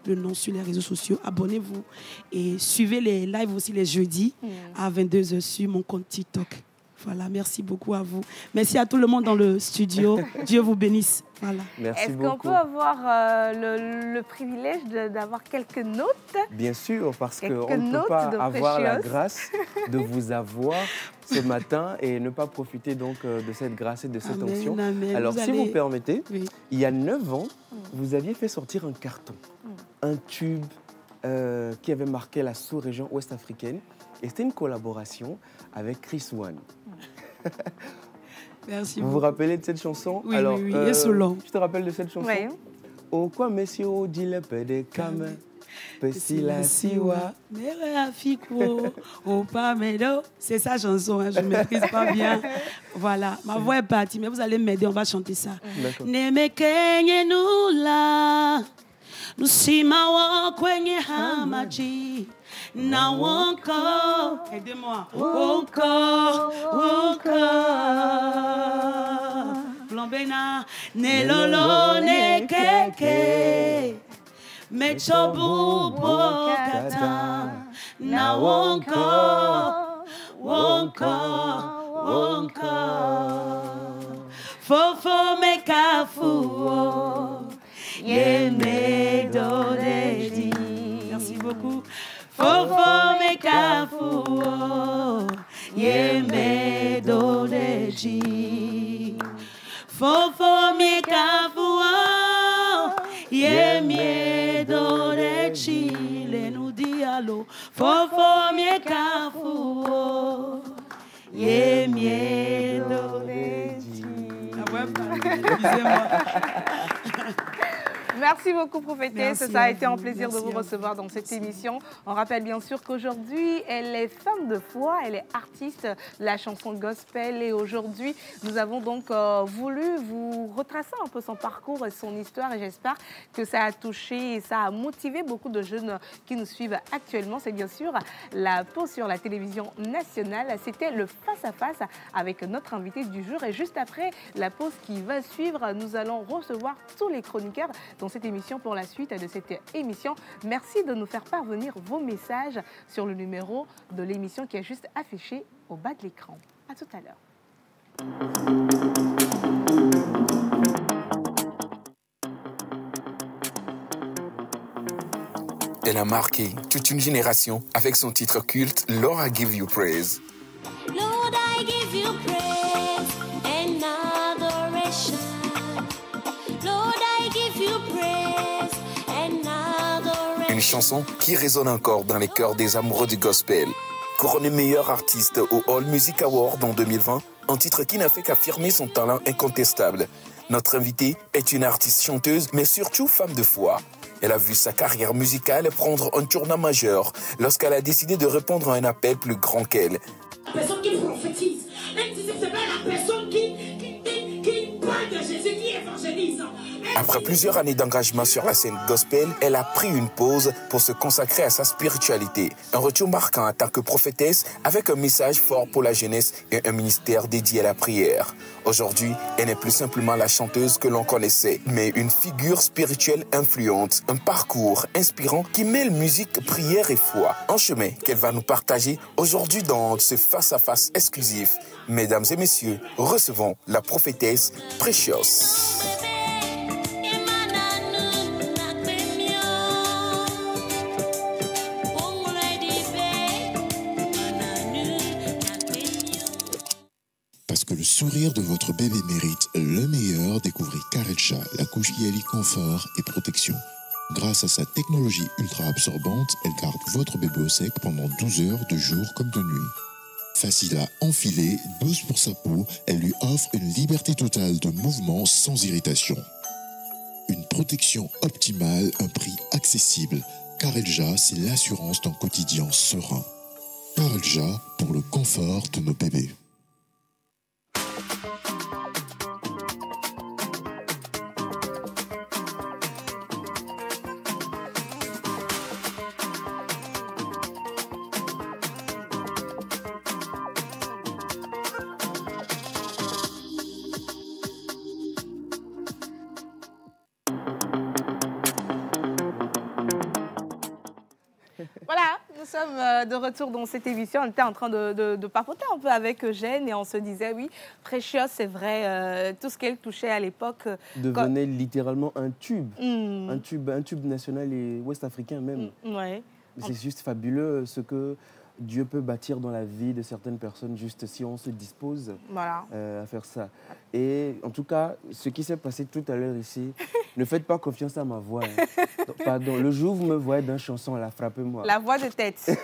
le nom sur les réseaux sociaux. Abonnez-vous et suivez les lives aussi les jeudis à 22h sur mon compte TikTok. Voilà, merci beaucoup à vous. Merci à tout le monde dans le studio. Dieu vous bénisse. Voilà. Merci Est-ce beaucoup. qu'on peut avoir le privilège d'avoir quelques notes? Bien sûr, parce qu'on Quelques ne peut notes pas de avoir la Precious. grâce de vous avoir ce matin et ne pas profiter donc de cette grâce et de cette Amen, onction. amen. Alors, Vous si allez- vous permettez, Oui. il y a 9 ans, vous aviez fait sortir un carton, un tube qui avait marqué la sous-région ouest-africaine. Et c'était une collaboration avec Chris One. Merci Vous vous beaucoup. rappelez de cette chanson? Oui, Alors, oui, oui. Et Solon. Tu te rappelles de cette chanson? Oui. Au quoi, messieurs, dit le peu de cam, pessi la siwa. C'est sa chanson, hein, je ne maîtrise pas bien. Voilà, ma voix est partie, mais vous allez m'aider, on va chanter ça. D'accord. Nemekenye nula, nusimawa kwenye hamaji, na wonko, aidez-moi, wonko, plombena, nelolo ne keke, mechobu bokata, na wonko, fofo mekafuo, yeme doredi. Merci beaucoup. Fofo mekafuo, yeme doredi. Fofo mekafuo, yeme doredi. Le nous dit allô. Fofo mekafuo, yeme doredi. Excusez-moi. Merci beaucoup, prophétesse. Merci Ça a à été un vous. plaisir de Merci vous à vous. recevoir dans cette émission. On rappelle bien sûr qu'aujourd'hui, elle est femme de foi, elle est artiste de la chanson gospel. Et aujourd'hui, nous avons donc voulu vous retracer un peu son parcours et son histoire. Et j'espère que ça a touché et ça a motivé beaucoup de jeunes qui nous suivent actuellement. C'est bien sûr la pause sur la télévision nationale. C'était le face-à-face avec notre invité du jour. Et juste après la pause qui va suivre, nous allons recevoir tous les chroniqueurs dans cette émission pour la suite de cette émission. Merci de nous faire parvenir vos messages sur le numéro de l'émission qui est juste affiché au bas de l'écran. À tout à l'heure. Elle a marqué toute une génération avec son titre culte Lord I Give You Praise. Lord, I give you praise and adoration. Lord, I give you praise and adoration. Une chanson qui résonne encore dans les cœurs des amoureux du gospel. Couronné meilleur artiste au All Music Award en 2020, un titre qui n'a fait qu'affirmer son talent incontestable. Notre invitée est une artiste chanteuse, mais surtout femme de foi. Elle a vu sa carrière musicale prendre un tournant majeur lorsqu'elle a décidé de répondre à un appel plus grand qu'elle. La personne qui prophétise, même si c'est pas la personne qui parle de Jésus, qui évangélise. Après plusieurs années d'engagement sur la scène gospel, elle a pris une pause pour se consacrer à sa spiritualité. Un retour marquant en tant que prophétesse avec un message fort pour la jeunesse et un ministère dédié à la prière. Aujourd'hui, elle n'est plus simplement la chanteuse que l'on connaissait, mais une figure spirituelle influente, un parcours inspirant qui mêle musique, prière et foi. Un chemin qu'elle va nous partager aujourd'hui dans ce face-à-face exclusif. Mesdames et messieurs, recevons la prophétesse Precious. Parce que le sourire de votre bébé mérite le meilleur, découvrez Karelcha, la couche qui allie confort et protection. Grâce à sa technologie ultra absorbante, elle garde votre bébé au sec pendant 12 heures de jour comme de nuit. Facile à enfiler, douce pour sa peau, elle lui offre une liberté totale de mouvement sans irritation. Une protection optimale, un prix accessible. Karelja, c'est l'assurance d'un quotidien serein. Karelja, pour le confort de nos bébés. sommes de retour dans cette émission. On était en train de papoter un peu avec Eugène et on se disait, oui, Precious, c'est vrai, tout ce qu'elle touchait à l'époque... devenait littéralement un tube. Un tube national et ouest-africain même. Ouais. C'est juste fabuleux ce que Dieu peut bâtir dans la vie de certaines personnes, juste si on se dispose voilà. À faire ça. Et en tout cas, ce qui s'est passé tout à l'heure ici, ne faites pas confiance à ma voix. Hein. Pardon, le jour où vous me voyez dans une chanson, là, frappez-moi. La voix de tête.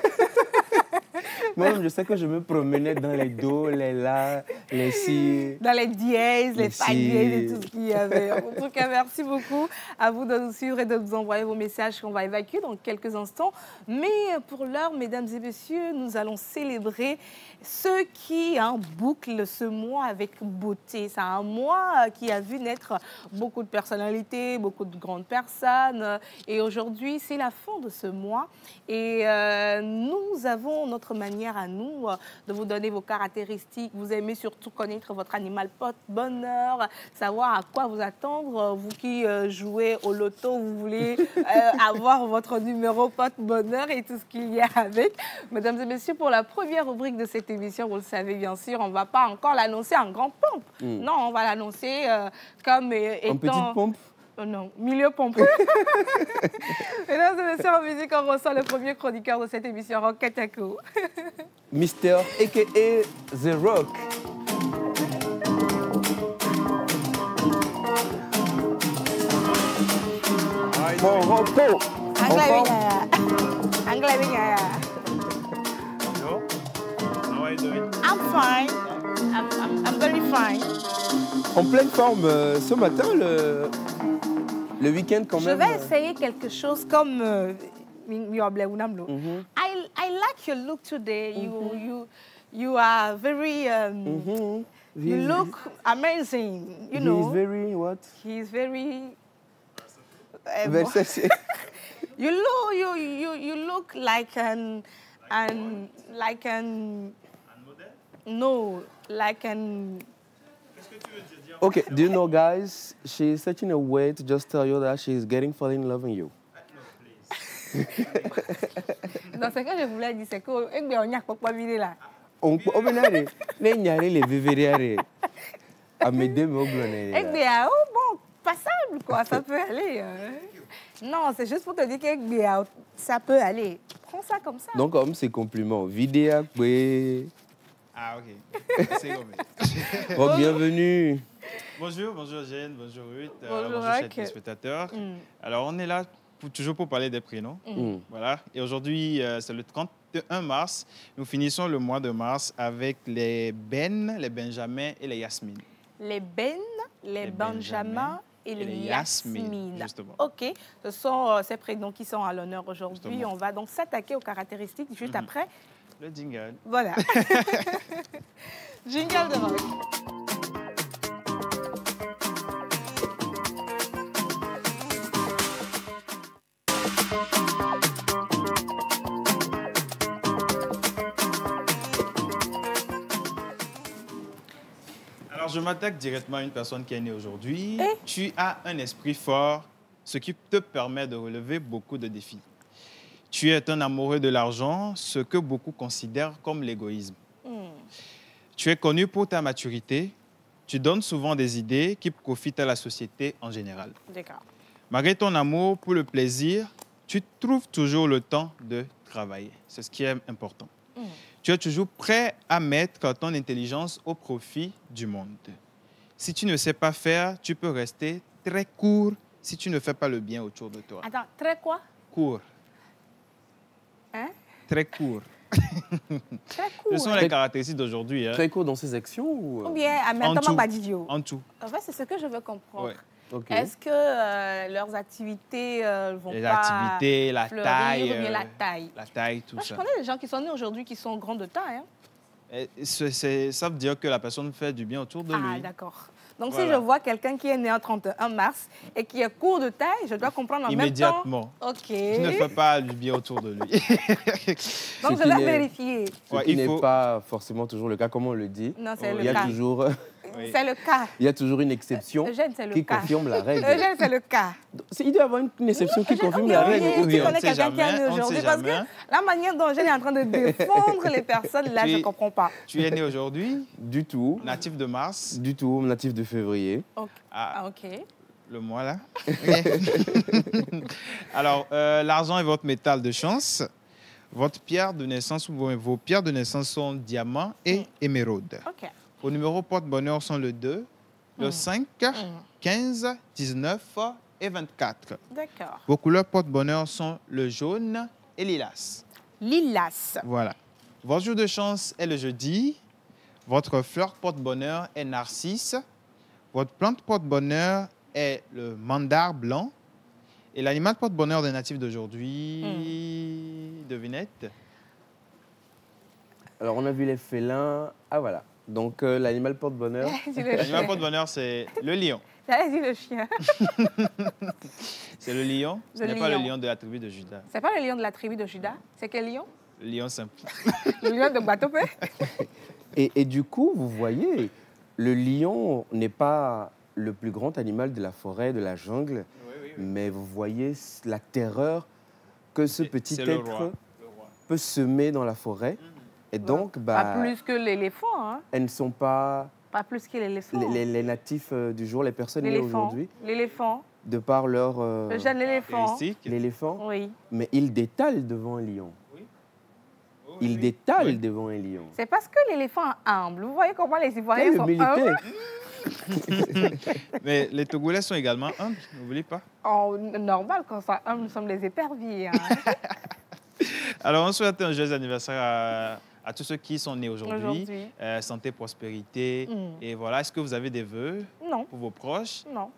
Moi-même, je sais que je me promenais dans les do, les la, les si. Dans les dièses, les fa dièses et tout ce qu'il y avait. En tout cas, merci beaucoup à vous de nous suivre et de nous envoyer vos messages qu'on va évacuer dans quelques instants. Mais pour l'heure, mesdames et messieurs, nous allons célébrer ceux qui bouclent ce mois avec beauté. C'est un mois qui a vu naître beaucoup de personnalités, beaucoup de grandes personnes. Et aujourd'hui, c'est la fin de ce mois. Et nous avons notre manière à nous de vous donner vos caractéristiques. Vous aimez surtout connaître votre animal porte-bonheur, savoir à quoi vous attendre. Vous qui jouez au loto, vous voulez avoir votre numéro porte-bonheur et tout ce qu'il y a avec. Mesdames et messieurs, pour la première rubrique de cette émission, vous le savez bien sûr, on ne va pas encore l'annoncer en grand pompe. Non, on va l'annoncer comme étant... En petite pompe? Non, milieu pompe. Mesdames et messieurs, en musique, on reçoit le premier chroniqueur de cette émission, Rock Katako. Mister a.k.a. The Rock. Mon repos. Anglais, Hello. How are you doing? I'm fine. I'm very fine. En pleine forme ce matin, le week-end quand même. Je vais essayer quelque chose comme I like your look today. You are very you look amazing. You know. He's very what? He's very. Versatile. You look like an no, like an. Okay, do you know, guys, she's searching a way to just tell you that she's getting falling in love with you. Non, ce que je voulais dire, c'est que on n'y a pas vidé là. On peut les vivre à mes deux mots. Bon, passable quoi, ça peut aller. Non, c'est juste pour te dire que ça peut aller. Prends ça comme ça. Donc, comme c'est compliment, vidéo, oui. Ah, ok. C'est comme Bon, bienvenue. Bonjour Jeanne, bonjour Ruth, bonjour chers téléspectateurs. Alors, on est là toujours pour parler des prénoms. Voilà. Et aujourd'hui, c'est le 31 mars. Nous finissons le mois de mars avec les Ben, les Benjamin et les Yasmine. Les Ben, les Benjamin et les Yasmine. Justement. OK. Ce sont ces prénoms qui sont à l'honneur aujourd'hui. On va donc s'attaquer aux caractéristiques juste après. Le jingle. Voilà. Jingle de rock. Alors, je m'attaque directement à une personne qui est née aujourd'hui. Tu as un esprit fort, ce qui te permet de relever beaucoup de défis. Tu es un amoureux de l'argent, ce que beaucoup considèrent comme l'égoïsme. Tu es connu pour ta maturité. Tu donnes souvent des idées qui profitent à la société en général. D'accord. Malgré ton amour pour le plaisir, tu trouves toujours le temps de travailler. C'est ce qui est important. Tu es toujours prêt à mettre ton intelligence au profit du monde. Si tu ne sais pas faire, tu peux rester très court si tu ne fais pas le bien autour de toi. Attends, très quoi? Court. Hein? Très court. Très court. Ce sont les caractéristiques d'aujourd'hui. Hein. Très court dans ses actions ou bien en tout. En tout. En fait, c'est ce que je veux comprendre. Ouais. Okay. Est-ce que leurs activités vont les pas activités, la fleurir, taille. ou bien la taille? La taille, tout Moi, ça. je connais des gens qui sont nés aujourd'hui qui sont grands de taille. Hein? Ça veut dire que la personne fait du bien autour de lui. Ah, d'accord. Donc, Voilà. si je vois quelqu'un qui est né en 31 mars et qui est court de taille, je dois comprendre en même temps. Immédiatement. OK. Tu ne fais pas du bien autour de lui. Donc, je vais vérifier. Ce qui n'est pas forcément toujours le cas, comme on le dit. Non, c'est Il le y a cas. toujours Oui. C'est le cas. Il y a toujours une exception Eugène, c'est le qui cas. confirme la règle. Eugène, c'est le cas. Il doit y avoir une exception qui confirme Oui, la oui, règle. oui, ou tu bien- connais on ne sait quelqu'un qui est né jamais, on ne aujourd'hui sait parce que jamais. la manière dont Eugène est en train de défendre les personnes, là, je ne comprends pas. Tu es né aujourd'hui, Du tout. natif de Mars. Du tout, natif de février. Ok. Ah, Ah, ok. le mois là. Alors, l'argent est votre métal de chance. Votre pierre de naissance ou vos pierres de naissance sont diamant et émeraude. Ok. Vos numéros porte-bonheur sont le 2, le 5, 15, 19 et 24. D'accord. Vos couleurs porte-bonheur sont le jaune et lilas. Lilas. Voilà. Votre jour de chance est le jeudi. Votre fleur porte-bonheur est narcisse. Votre plante porte-bonheur est le mandar blanc. Et l'animal porte-bonheur des natifs d'aujourd'hui, devinette. Alors, on a vu les félins. Ah, voilà. Donc, l'animal porte-bonheur. L'animal porte-bonheur, c'est le lion. J'allais dire le chien. C'est le lion. Ce Le n'est pas le lion. lion de la tribu de Juda. C'est pas le lion de la tribu de Judas. C'est quel lion? Le lion simple. Le lion de Guatopé. Et du coup, vous voyez, le lion n'est pas le plus grand animal de la forêt, de la jungle, mais vous voyez la terreur que ce petit C'est le être roi. peut semer dans la forêt. Et donc, Pas bah, plus que l'éléphant, hein. elles ne sont pas Pas plus que l'éléphant. les natifs du jour, les personnes nées L'éléphant. aujourd'hui, L'éléphant. de par leur Eugène, l'éléphant. Caractéristique. l'éléphant, Oui. mais ils détalent devant un lion. Oh, Ils oui. détalent Oui. devant un lion. C'est parce que l'éléphant est humble. Vous voyez comment les Ivoiriens Quelle sont humilité! humbles. Mais les Togolais sont également humbles, n'oubliez pas. Oh, normal, quand ça humble, nous sommes les éperviers. Hein. Alors, on souhaite un joyeux anniversaire à tous ceux qui sont nés aujourd'hui. Aujourd'hui. Santé, prospérité. Mm. Et voilà, est-ce que vous avez des vœux Non, pour vos proches? non,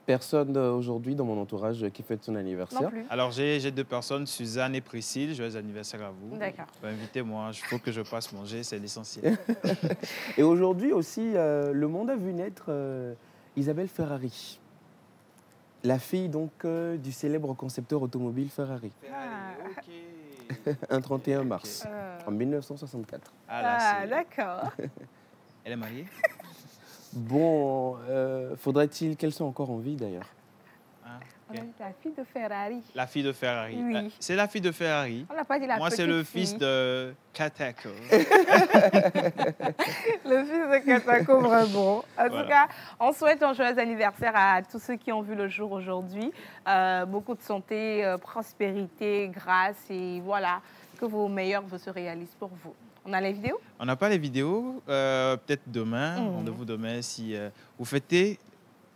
Personne aujourd'hui dans mon entourage qui fête son non anniversaire. plus. Alors, j'ai deux personnes, Suzanne et Priscille. Joyeux anniversaire à vous. D'accord. Invitez-moi, il faut que je passe manger, c'est l'essentiel. Et aujourd'hui aussi, le monde a vu naître Isabelle Ferrari, la fille donc du célèbre concepteur automobile Ferrari, un 31 mars en 1964. Ah, là, Ah, c'est- d'accord. Elle est mariée? Bon, faudrait-il qu'elle soit encore en vie d'ailleurs? Ah, On ok. a dit la fille de Ferrari. La fille de Ferrari. Oui. C'est la fille de Ferrari. On n'a pas dit la Moi, petite c'est le fille. fils de Katako. Le fils de Katako, vraiment. En tout Voilà. cas, on souhaite un joyeux anniversaire à tous ceux qui ont vu le jour aujourd'hui. Beaucoup de santé, prospérité, grâce et voilà, que vos meilleurs vœux se réalisent pour vous. On a les vidéos? On n'a pas les vidéos, peut-être demain, rendez-vous demain. Si vous fêtez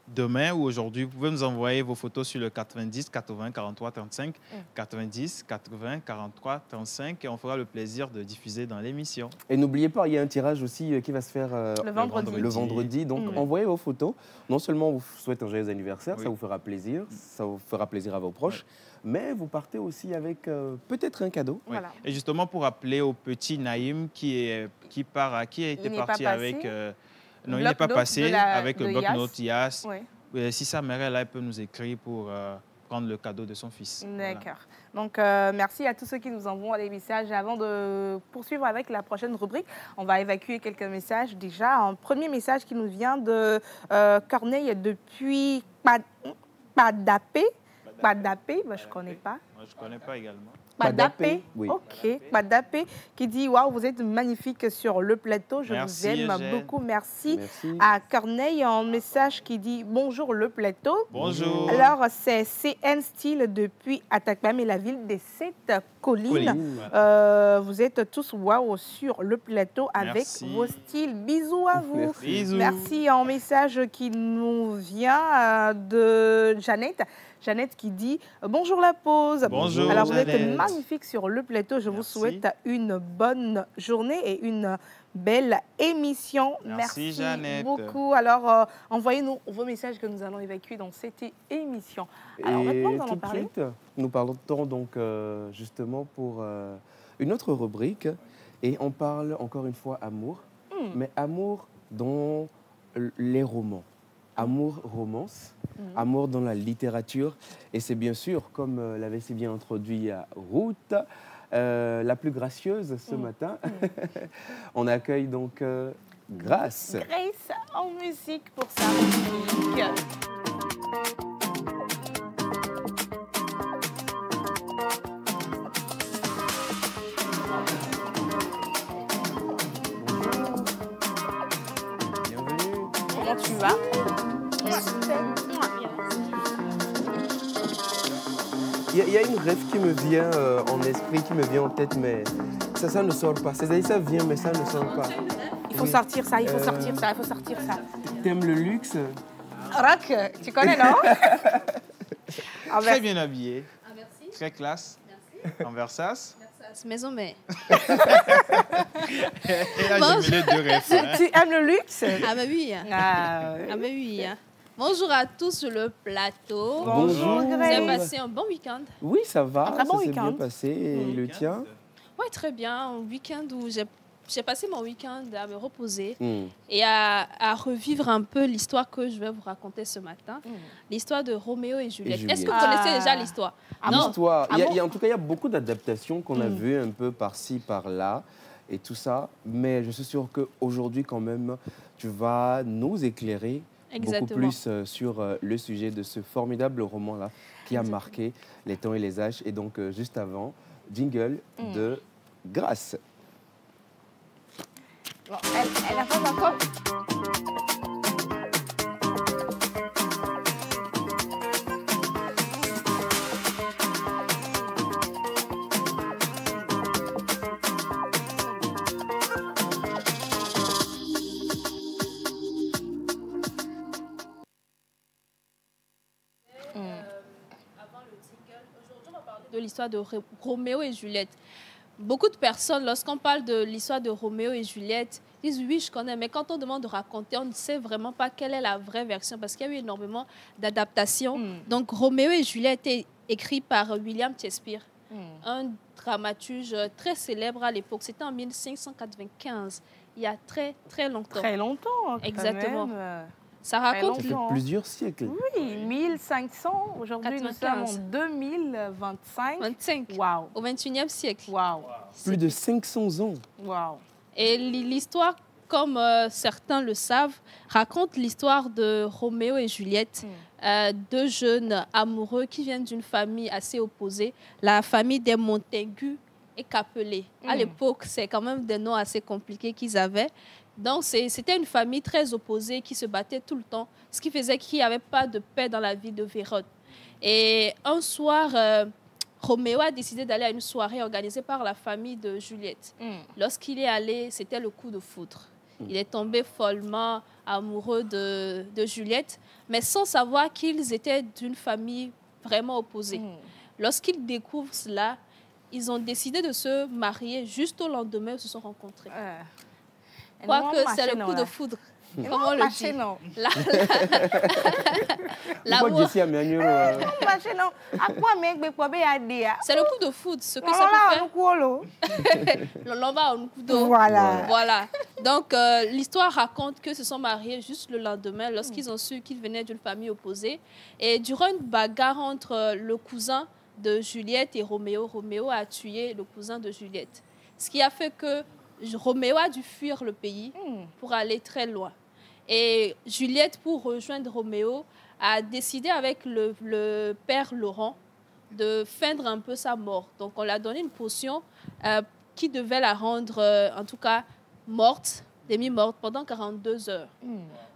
demain ou aujourd'hui, vous pouvez nous envoyer vos photos sur le 90 80 43 35, 90 80 43 35 et on fera le plaisir de diffuser dans l'émission. Et n'oubliez pas, il y a un tirage aussi qui va se faire Le vendredi. le vendredi. Donc, envoyez vos photos. Non seulement on vous souhaite un joyeux anniversaire, Oui. ça vous fera plaisir, ça vous fera plaisir à vos proches, mais vous partez aussi avec peut-être un cadeau. Oui. Voilà. Et justement, pour rappeler au petit Naïm qui a été Il n'est pas parti passé. avec... non, il n'est pas Bloc-notes passé de la- avec le de bloc-notes Yas. Oui. Si sa mère est là, elle peut nous écrire pour prendre le cadeau de son fils. Voilà. D'accord. Donc, merci à tous ceux qui nous envoient des messages. Avant de poursuivre avec la prochaine rubrique, on va évacuer quelques messages. Déjà, un premier message qui nous vient de Corneille depuis Padapé. Padapé, je ne connais pas. Moi, je ne connais pas également. Padapé, oui. ok. Padapé qui dit waouh, vous êtes magnifique sur le plateau. Je Merci, vous aime Eugène. beaucoup. Merci. Merci. À Corneille, un message qui dit bonjour le plateau. Bonjour. Alors, c'est CN Style depuis Atakpam et la ville des Sept Collines. Colline. Vous êtes tous waouh sur le plateau avec Merci. vos styles. Bisous à vous. Merci. Bisous. Merci. Un message qui nous vient de Jeannette. Jeannette qui dit bonjour la pause. Bonjour, Alors, vous êtes Jeannette. magnifique sur le plateau. Je vous Merci. souhaite une bonne journée et une belle émission. Merci, Jeannette. beaucoup. Alors, envoyez-nous vos messages que nous allons évacuer dans cette émission. Alors, maintenant, Et nous allons tout de parler. suite, nous parlons donc justement pour une autre rubrique. Et on parle encore une fois amour, mais amour dans les romans. Amour, romance, amour dans la littérature. Et c'est bien sûr, comme l'avait si bien introduit Ruth, la plus gracieuse ce matin. On accueille donc Grâce. Grace en musique pour sa musique. Comment tu vas? Il y a une rêve qui me vient en esprit, qui me vient en tête, mais ça ne sort pas. C'est-à-dire ça vient, mais ça ne sort pas. Il faut sortir ça, il faut sortir ça, il faut sortir ça. T'aimes le luxe? Rock, tu connais, non? Très bien habillé. Très classe. En Versace. Maison mère. Et là, j'ai mis les deux rêves. Tu aimes le luxe? Ah bah oui. Ah, Ah bah oui. Bonjour à tous sur le plateau. Bonjour. Vous avez passé un bon week-end? Oui, ça va. Un très bon ça s'est week-end. bien passé. Et le tien? Oui, très bien. Un week-end où j'ai passé mon week-end à me reposer Hmm. et à revivre un peu l'histoire que je vais vous raconter ce matin. L'histoire de Roméo et Juliette. Est-ce que vous Juliette. connaissez déjà l'histoire? L'histoire. Ah bon? En tout cas, il y a beaucoup d'adaptations qu'on a vues un peu par-ci, par-là et tout ça. Mais je suis sûr qu'aujourd'hui, quand même, tu vas nous éclairer beaucoup Exactement. plus sur le sujet de ce formidable roman-là qui a marqué les temps et les âges. Et donc, juste avant, jingle de Grâce. bon, elle n'a pas encore. De l'histoire de Roméo et Juliette. Beaucoup de personnes, lorsqu'on parle de l'histoire de Roméo et Juliette, disent oui, je connais, mais quand on demande de raconter, on ne sait vraiment pas quelle est la vraie version parce qu'il y a eu énormément d'adaptations. Donc, Roméo et Juliette est écrit par William Shakespeare, un dramaturge très célèbre à l'époque. C'était en 1595, il y a très, très longtemps. Très longtemps. Quand Exactement. même. Ça raconte Très Ça fait longtemps. plusieurs siècles. Oui, 1500. Aujourd'hui, nous sommes en 95. 2025. 25, Waouh. au 21e siècle. Waouh. Plus de 500 ans. Waouh. Et l'histoire, comme certains le savent, raconte l'histoire de Roméo et Juliette, deux jeunes amoureux qui viennent d'une famille assez opposée, la famille des Montaigu et Capelet. À l'époque, c'est quand même des noms assez compliqués qu'ils avaient. Donc, c'était une famille très opposée qui se battait tout le temps, ce qui faisait qu'il n'y avait pas de paix dans la ville de Vérone. Et un soir, Roméo a décidé d'aller à une soirée organisée par la famille de Juliette. Lorsqu'il est allé, c'était le coup de foudre. Il est tombé follement amoureux de Juliette, mais sans savoir qu'ils étaient d'une famille vraiment opposée. Lorsqu'ils découvrent cela, ils ont décidé de se marier juste au lendemain où ils se sont rencontrés. Quoique c'est le coup de foudre. Comment on le dit? L'amour. Pourquoi Jessie a mis un euro, C'est le coup de foudre, ce que ça peut faire. L'envoi en coup d'eau. Voilà. Voilà. Donc, l'histoire raconte que se sont mariés juste le lendemain lorsqu'ils ont su qu'ils venaient d'une famille opposée. Et durant une bagarre entre le cousin de Juliette et Roméo, Roméo a tué le cousin de Juliette. Ce qui a fait que Roméo a dû fuir le pays pour aller très loin. Et Juliette, pour rejoindre Roméo, a décidé avec le père Laurent de feindre un peu sa mort. Donc, on lui a donné une potion qui devait la rendre, en tout cas, morte, demi-morte, pendant 42 heures.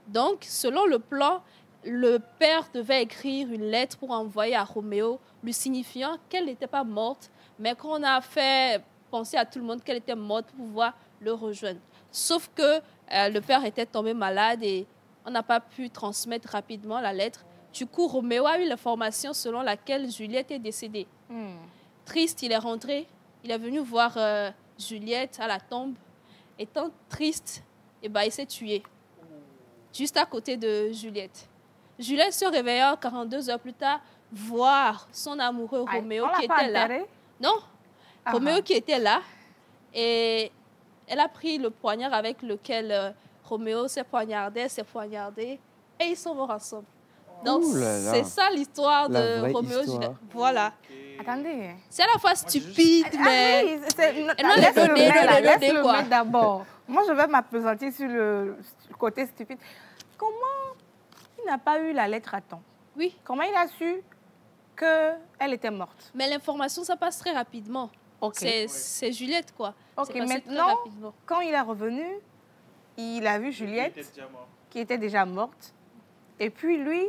Donc, selon le plan, le père devait écrire une lettre pour envoyer à Roméo, lui signifiant qu'elle n'était pas morte, mais qu'on a fait penser à tout le monde qu'elle était morte pour pouvoir le rejoindre. Sauf que le père était tombé malade et on n'a pas pu transmettre rapidement la lettre. Du coup, Roméo a eu l'information selon laquelle Juliette est décédée. Triste, il est rentré. Il est venu voir Juliette à la tombe. Étant triste, il s'est tué. Juste à côté de Juliette. Juliette se réveillant 42 heures plus tard, voir son amoureux Roméo qui était là. Non, Roméo qui était là. Et elle a pris le poignard avec lequel Roméo s'est poignardé, et ils sont morts ensemble. Donc, c'est ça l'histoire de Roméo et Juliette. Voilà. Attendez. C'est à la fois stupide, mais... Laisse-le mettre d'abord. Moi, je vais m'appesantir sur le côté stupide. Comment il n'a pas eu la lettre à temps? Oui. Comment il a su qu'elle était morte? Mais l'information, ça passe très rapidement. Ok. C'est Juliette, quoi. Ok, C'est passé très maintenant, rapidement. quand il est revenu, il a vu Juliette qui était déjà morte. Et puis lui,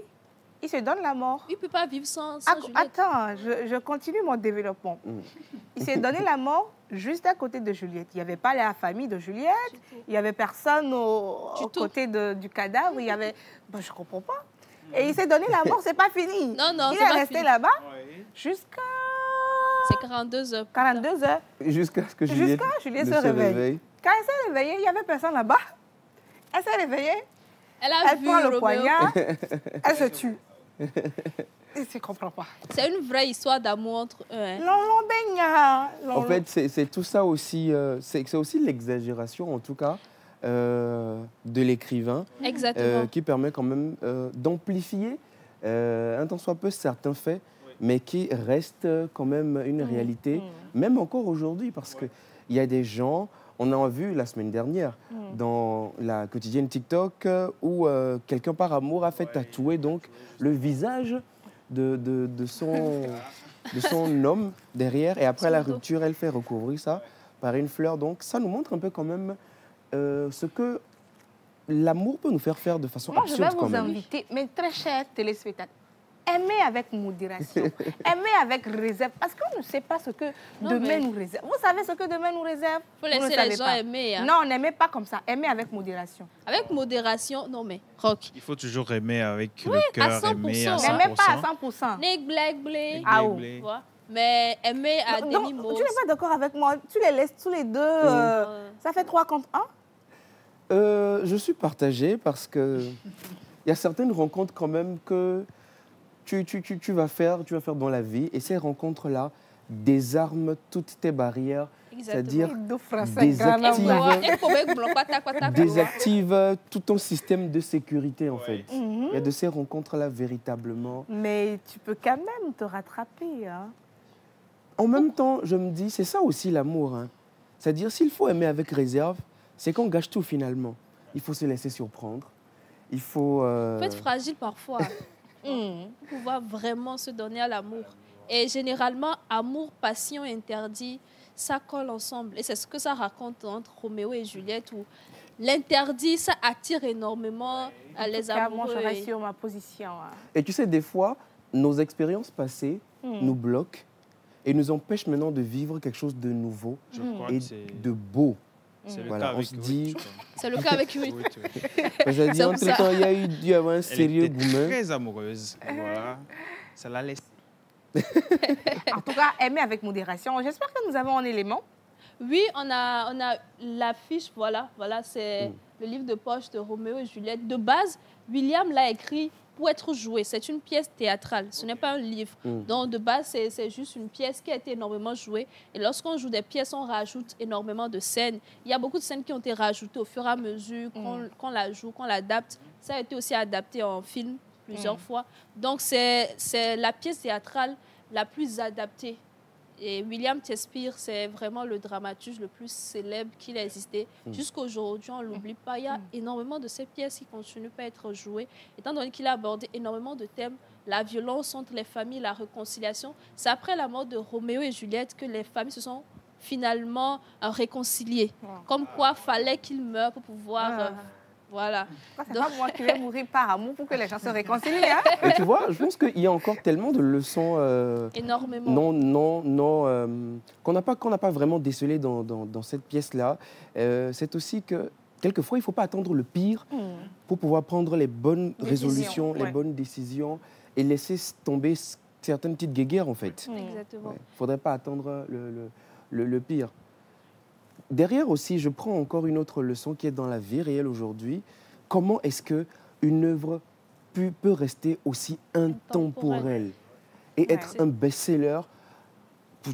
il se donne la mort. Il ne peut pas vivre sans Juliette. Attends, je continue mon développement. Il s'est donné la mort juste à côté de Juliette. Il n'y avait pas la famille de Juliette, il n'y avait personne au côté du cadavre. Il y avait... Ben, je ne comprends pas. Et il s'est donné la mort, c'est pas fini. Non, non, il c'est est pas resté fini. là-bas jusqu'à... C'est 42 heures. 42 heures. Jusqu'à ce que Juliette, Juliette ne se réveille. Quand elle s'est réveillée, il n'y avait personne là-bas. Elle s'est réveillée. Elle prend le Roméo. poignard. Elle se tue. Et je ne comprends pas. C'est une vraie histoire d'amour entre eux. Hein. En fait, c'est tout ça aussi. C'est aussi l'exagération, en tout cas, de l'écrivain. Exactement. Qui permet quand même d'amplifier un tant soit peu certains faits, mais qui reste quand même une réalité, même encore aujourd'hui, parce qu'il y a des gens, on a vu la semaine dernière, dans la quotidienne TikTok, où quelqu'un par amour a fait tatouer donc, le visage de son homme derrière, et après la rupture, elle fait recouvrir ça par une fleur. Donc ça nous montre un peu quand même ce que l'amour peut nous faire de façon absurde. Moi, je vais quand vous même. inviter, mes très chers téléspectateurs, aimez avec modération, aimez avec réserve, parce qu'on ne sait pas ce que demain nous réserve. Vous savez ce que demain nous réserve? Il faut laisser les gens aimer. Hein. Non, n'aimez pas comme ça, aimez avec modération. Avec modération, non mais, Rock. Il faut toujours aimer avec le cœur, aimer à 100%. N'aimez pas à 100%. Nig, blague, blé. Ah oh. Mais aimer à demi-mot. Tu n'es pas d'accord avec moi? Tu les laisses tous les deux, ça fait 3 contre 1? Je suis partagé parce que il y a certaines rencontres quand même que tu vas faire dans la vie, et ces rencontres-là désarment toutes tes barrières, c'est-à-dire désactive tout ton système de sécurité en fait. Il y a de ces rencontres-là véritablement. Mais tu peux quand même te rattraper. Hein. En même temps, je me dis, c'est ça aussi l'amour. Hein. C'est-à-dire, s'il faut aimer avec réserve, c'est qu'on gâche tout finalement. Il faut se laisser surprendre. Il faut... Il faut être fragile parfois. Pour pouvoir vraiment se donner à l'amour. Et généralement, amour, passion, interdit, ça colle ensemble. Et c'est ce que ça raconte entre Roméo et Juliette, où l'interdit, ça attire énormément les amoureux. Moi, je reste sur ma position. Hein. Et tu sais, des fois, nos expériences passées nous bloquent et nous empêchent maintenant de vivre quelque chose de nouveau et de beau. C'est le voilà, cas on avec se dit... C'est le cas avec Ruth. C'est-à-dire, entre-temps, il y a eu un sérieux gourmand. Elle était très amoureuse. Voilà. Ça l'a laissé. En tout cas, aimer avec modération. J'espère que nous avons un élément. Oui, on a l'affiche, voilà c'est le livre de poche de Roméo et Juliette. De base, William l'a écrit pour être joué. C'est une pièce théâtrale, ce n'est pas un livre. Donc, de base, c'est juste une pièce qui a été énormément jouée. Et lorsqu'on joue des pièces, on rajoute énormément de scènes. Il y a beaucoup de scènes qui ont été rajoutées au fur et à mesure qu'on la joue, qu'on l'adapte. Ça a été aussi adapté en film plusieurs fois. Donc, c'est la pièce théâtrale la plus adaptée. Et William Shakespeare, c'est vraiment le dramaturge le plus célèbre qu'il a existé. Jusqu'à aujourd'hui, on ne l'oublie pas. Il y a énormément de ces pièces qui continuent pas à être jouées, étant donné qu'il a abordé énormément de thèmes. La violence entre les familles, la réconciliation. C'est après la mort de Roméo et Juliette que les familles se sont finalement réconciliées. Comme quoi, il fallait qu'ils meurent pour pouvoir... Voilà. C'est pas moi qui vais mourir par amour pour que les gens se réconcilient. Hein? Et tu vois, je pense qu'il y a encore tellement de leçons énormément. Qu'on n'a pas vraiment décelées dans cette pièce-là. C'est aussi que quelquefois, il ne faut pas attendre le pire pour pouvoir prendre les bonnes résolutions, les bonnes décisions et laisser tomber certaines petites guéguerres, en fait. Exactement. Il ne faudrait pas attendre le pire. Derrière aussi, je prends encore une autre leçon qui est dans la vie réelle aujourd'hui. Comment est-ce qu'une œuvre peut rester aussi intemporelle et être un best-seller?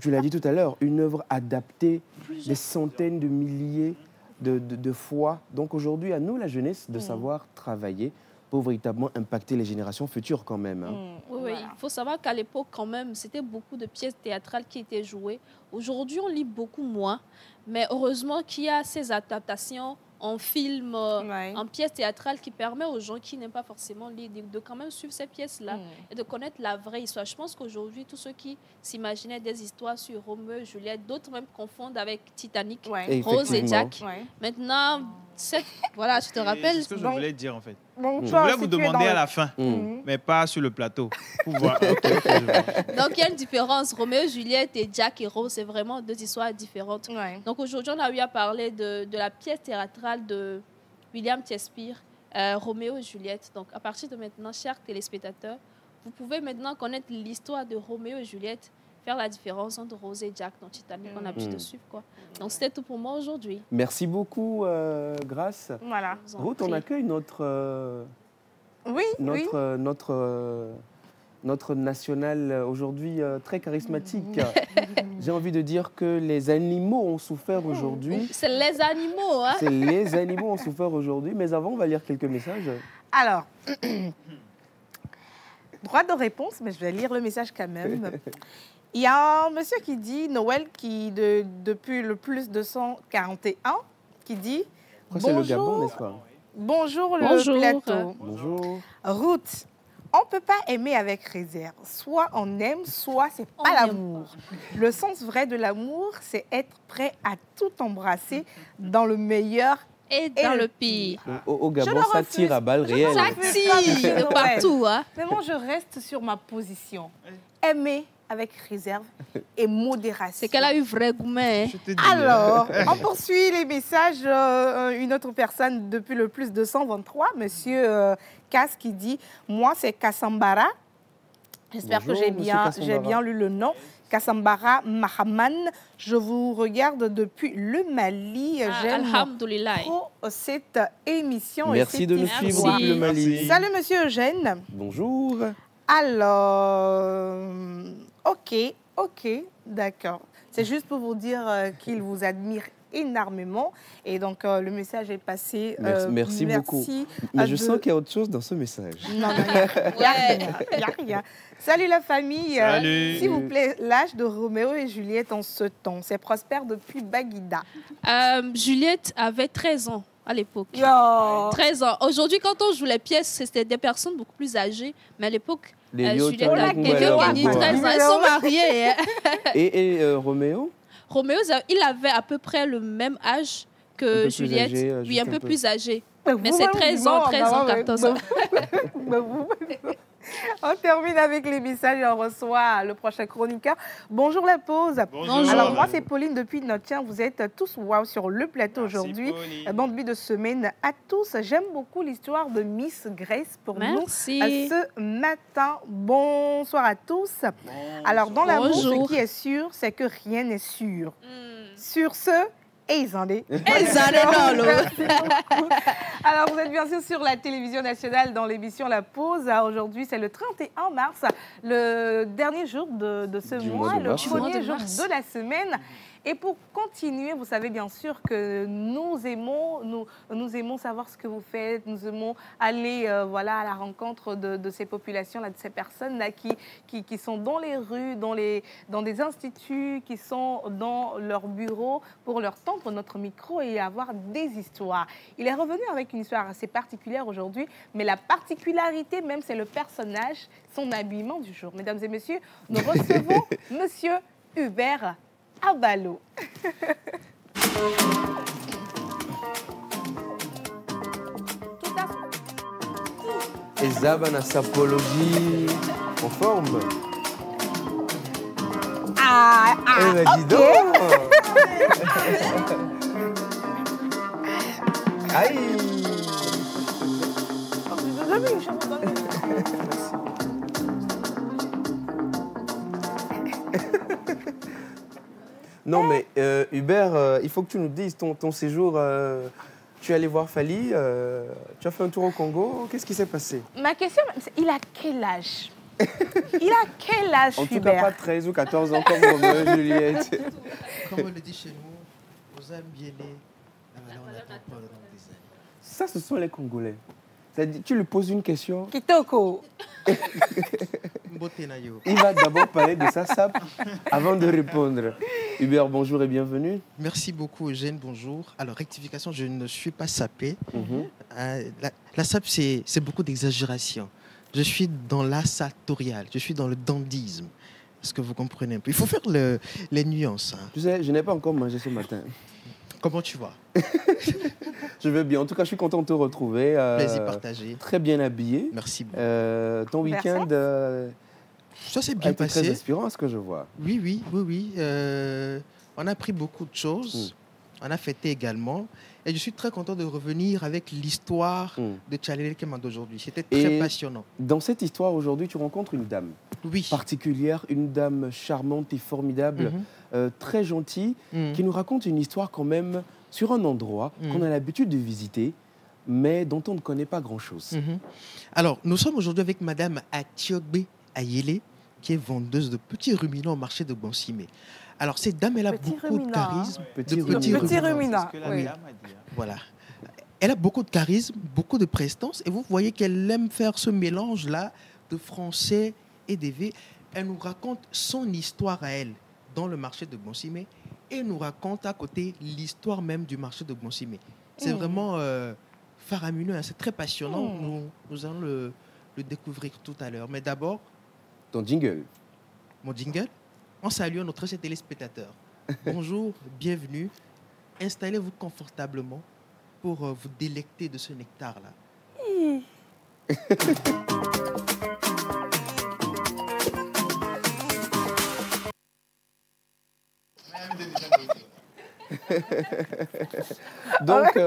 Tu l'as dit tout à l'heure, une œuvre adaptée des centaines de milliers de fois. Donc aujourd'hui, à nous, la jeunesse, de savoir travailler pour véritablement impacter les générations futures quand même. Hein. Oui, oui. Il faut savoir qu'à l'époque, quand même, c'était beaucoup de pièces théâtrales qui étaient jouées. Aujourd'hui, on lit beaucoup moins. Mais heureusement qu'il y a ces adaptations en film, en pièces théâtrales qui permettent aux gens qui n'aiment pas forcément lire de quand même suivre ces pièces-là et de connaître la vraie histoire. Je pense qu'aujourd'hui, tous ceux qui s'imaginaient des histoires sur Roméo et Juliette, d'autres même confondent avec Titanic, Rose et Jack. Maintenant, voilà, je te rappelle. C'est ce que je voulais dire en fait. Donc, je voulais vous demander à la fin, mais pas sur le plateau. Pour voir. Donc, il y a une différence. Roméo, Juliette et Jack et Rose, c'est vraiment deux histoires différentes. Donc, aujourd'hui, on a eu à parler de la pièce théâtrale de William Shakespeare, Roméo et Juliette. Donc, à partir de maintenant, chers téléspectateurs, vous pouvez maintenant connaître l'histoire de Roméo et Juliette, faire la différence entre Rose et Jack dans Titanic. On a pu te suivre, quoi. Donc, c'était tout pour moi aujourd'hui. Merci beaucoup, Grâce. Voilà. Ruth, on accueille notre national aujourd'hui très charismatique. J'ai envie de dire que les animaux ont souffert aujourd'hui. C'est les animaux, hein? C'est les animaux ont souffert aujourd'hui. Mais avant, on va lire quelques messages. Alors, droit de réponse, mais je vais lire le message quand même. Il y a un monsieur qui dit, Noël, qui depuis le plus 241, qui dit c'est le Gabon, n'est-ce pas? Bonjour le plateau. Bonjour. Ruth, on ne peut pas aimer avec réserve. Soit on aime, soit c'est pas l'amour. Le sens vrai de l'amour, c'est être prêt à tout embrasser dans le meilleur et dans le pire. Au Gabon, ça tire à balles réelles. Ça tire de partout. Hein. Mais moi, je reste sur ma position. Aimer avec réserve et modération. C'est qu'elle a eu vrai goût. Alors, on poursuit les messages. Une autre personne depuis le plus 223, monsieur Cass, qui dit « Moi, c'est Kassambara. J'espère que j'ai bien lu le nom. Kassambara Mahaman. Je vous regarde depuis le Mali. J'aime trop cette émission. Merci de nous suivre depuis le Mali. Salut, monsieur Eugène. Bonjour. Alors, ok, d'accord. C'est juste pour vous dire qu'il vous admire énormément. Et donc, le message est passé. Merci beaucoup. Mais je sens qu'il y a autre chose dans ce message. Non, il n'y a rien. Salut la famille. Salut. S'il vous plaît, l'âge de Roméo et Juliette en ce temps. C'est Prosper depuis Baguida. Juliette avait 13 ans. À l'époque. 13 ans. Aujourd'hui, quand on joue les pièces, c'était des personnes beaucoup plus âgées. Mais à l'époque, Juliette a quelqu'un qui a 13 ans. Ils sont mariés. Et Roméo? Roméo, il avait à peu près le même âge que Juliette. Puis un peu plus âgé. Mais c'est 13 ans, 14 ans. On termine avec les messages et on reçoit le prochain chroniqueur. Bonjour la pause. Bonjour. Alors moi c'est Pauline depuis Notien. Vous êtes tous wow sur le plateau aujourd'hui. Bon début de semaine à tous. J'aime beaucoup l'histoire de Miss Grace pour nous ce matin. Bonsoir à tous. Bonjour. Alors dans l'amour, ce qui est sûr, c'est que rien n'est sûr. Sur ce, alors, vous êtes bien sûr sur la télévision nationale dans l'émission La Pause. Aujourd'hui, c'est le 31 mars, le dernier jour de ce mois, le premier jour de la semaine. Et pour continuer, vous savez bien sûr que nous aimons savoir ce que vous faites, nous aimons aller voilà, à la rencontre de ces populations-là, de ces personnes-là qui sont dans les rues, dans des instituts, qui sont dans leurs bureaux pour leur tendre notre micro et avoir des histoires. Il est revenu avec une histoire assez particulière aujourd'hui, mais la particularité même, c'est le personnage, son habillement du jour. Mesdames et messieurs, nous recevons Monsieur Hubert Abalo. Ezaba na sapologie en forme. Dis donc. Aïe. Non, mais Hubert, il faut que tu nous dises ton séjour. Tu es allé voir Fally, tu as fait un tour au Congo. Qu'est-ce qui s'est passé? Ma question, c'est il a quel âge? Il a quel âge, en tout Hubert? cas, pas 13 ou 14 ans comme Roméo et Juliette. Comme on le dit chez nous, aux âmes bien nées, la valeur n'attend pas le nombre des années. Ça, ce sont les Congolais. Tu lui poses une question. Kitoko. Il va d'abord parler de sa SAP avant de répondre. Hubert, bonjour et bienvenue. Merci beaucoup, Eugène. Bonjour. Alors, rectification, je ne suis pas sapé. La SAP, c'est beaucoup d'exagération. Je suis dans la sartoriale, je suis dans le dandisme. Est-ce que vous comprenez un peu? Il faut faire les nuances. Hein. Tu sais, je n'ai pas encore mangé ce matin. Comment tu vas? Je vais bien. En tout cas, je suis content de te retrouver. Plaisir partagé. Très bien habillé. Merci beaucoup. Ton week-end ça s'est bien passé. Très inspirant, à ce que je vois. Oui. On a appris beaucoup de choses. On a fêté également. Et je suis très content de revenir avec l'histoire de Tchalele Kemando d'aujourd'hui. C'était très passionnant. Dans cette histoire, aujourd'hui, tu rencontres une dame particulière, une dame charmante et formidable, très gentille, qui nous raconte une histoire quand même sur un endroit qu'on a l'habitude de visiter, mais dont on ne connaît pas grand-chose. Alors, nous sommes aujourd'hui avec Madame Atiogbe Ayele, qui est vendeuse de petits ruminants au marché de Bonsimé. Alors, cette dame, elle a beaucoup de charisme. Petit ruminant. Oui. Voilà. Elle a beaucoup de charisme, beaucoup de prestance. Et vous voyez qu'elle aime faire ce mélange-là de français et d'EV. Elle nous raconte son histoire à elle dans le marché de Bonsimé et nous raconte à côté l'histoire même du marché de Bonsimé. C'est vraiment faramineux, hein, c'est très passionnant. Nous allons le découvrir tout à l'heure. Mais d'abord... Ton jingle. Mon jingle. En saluant notre chers téléspectateurs. Bonjour, bienvenue. Installez-vous confortablement pour vous délecter de ce nectar-là. Donc,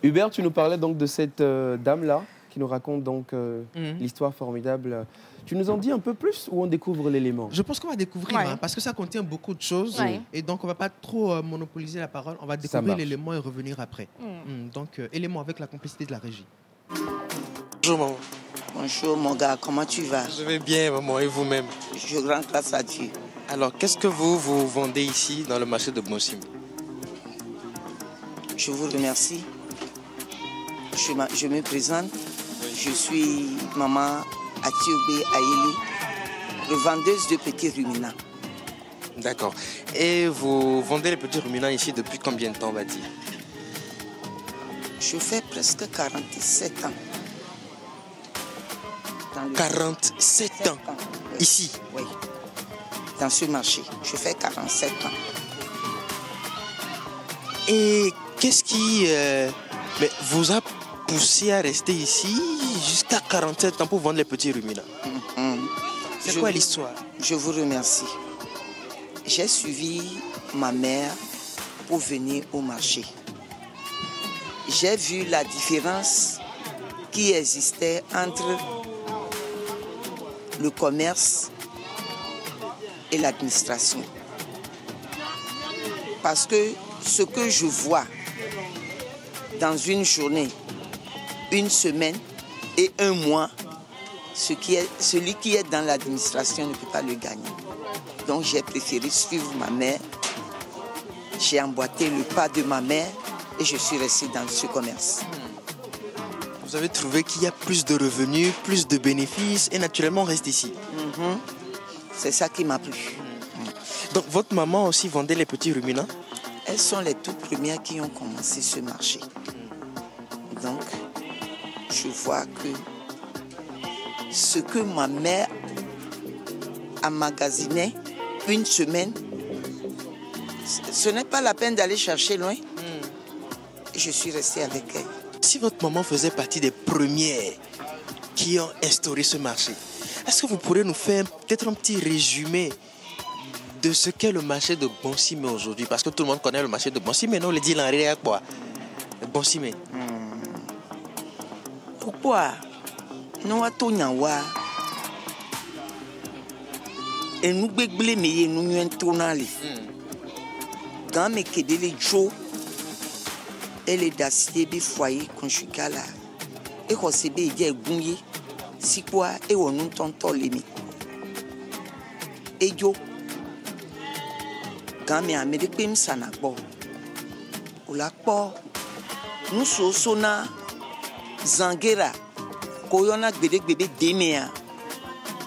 Hubert, tu nous parlais donc de cette dame-là qui nous raconte donc l'histoire formidable. Tu nous en dis un peu plus ou on découvre l'élément? Je pense qu'on va découvrir, hein, parce que ça contient beaucoup de choses. Et donc, on ne va pas trop monopoliser la parole. On va découvrir l'élément et revenir après. Donc, élément avec la complicité de la régie. Bonjour, maman. Bonjour, mon gars. Comment tu vas? Je vais bien, maman. Et vous-même? Je rends grâce à Dieu. Alors, qu'est-ce que vous vendez ici dans le marché de Bonsimé? Je vous remercie. Je me présente. Je suis maman Atiogbe Ayele, revendeuse de petits ruminants. D'accord. Et vous vendez les petits ruminants ici depuis combien de temps, on va dire? Je fais presque 47 ans. 47 ans oui. Ici? Oui. Dans ce marché. Je fais 47 ans. Et qu'est-ce qui vous a poussé à rester ici jusqu'à 47 ans pour vendre les petits ruminants? C'est quoi l'histoire? Je vous remercie. J'ai suivi ma mère pour venir au marché. J'ai vu la différence qui existait entre le commerce et l'administration. Parce que ce que je vois dans une journée, une semaine et un mois, celui qui est dans l'administration ne peut pas le gagner. Donc j'ai préféré suivre ma mère. J'ai emboîté le pas de ma mère et je suis restée dans ce commerce. Vous avez trouvé qu'il y a plus de revenus, plus de bénéfices et naturellement on reste ici. C'est ça qui m'a plu. Donc votre maman aussi vendait les petits ruminants? Elles sont les toutes premières qui ont commencé ce marché. Donc, je vois que ce que ma mère a magasiné une semaine, ce n'est pas la peine d'aller chercher loin. Je suis restée avec elle. Si votre maman faisait partie des premières qui ont instauré ce marché, est-ce que vous pourrez nous faire peut-être un petit résumé de ce qu'est le marché de Bonsimé aujourd'hui? Parce que tout le monde connaît le marché de Bonsimé, non? Le dit en réel quoi? Bonsimé. Pourquoi? Nous avons et nous béglé mais nous nous entournons. Quand me kedele jo, elle est d'acier bi foyer conjugal là. Et qu'on se bé idée gunye, si quoi et on nous tonton lemi. Et jo, quand me amérique pim sanakbo, ou la po, nous sosona Zangera, Koyona Gbede Demea,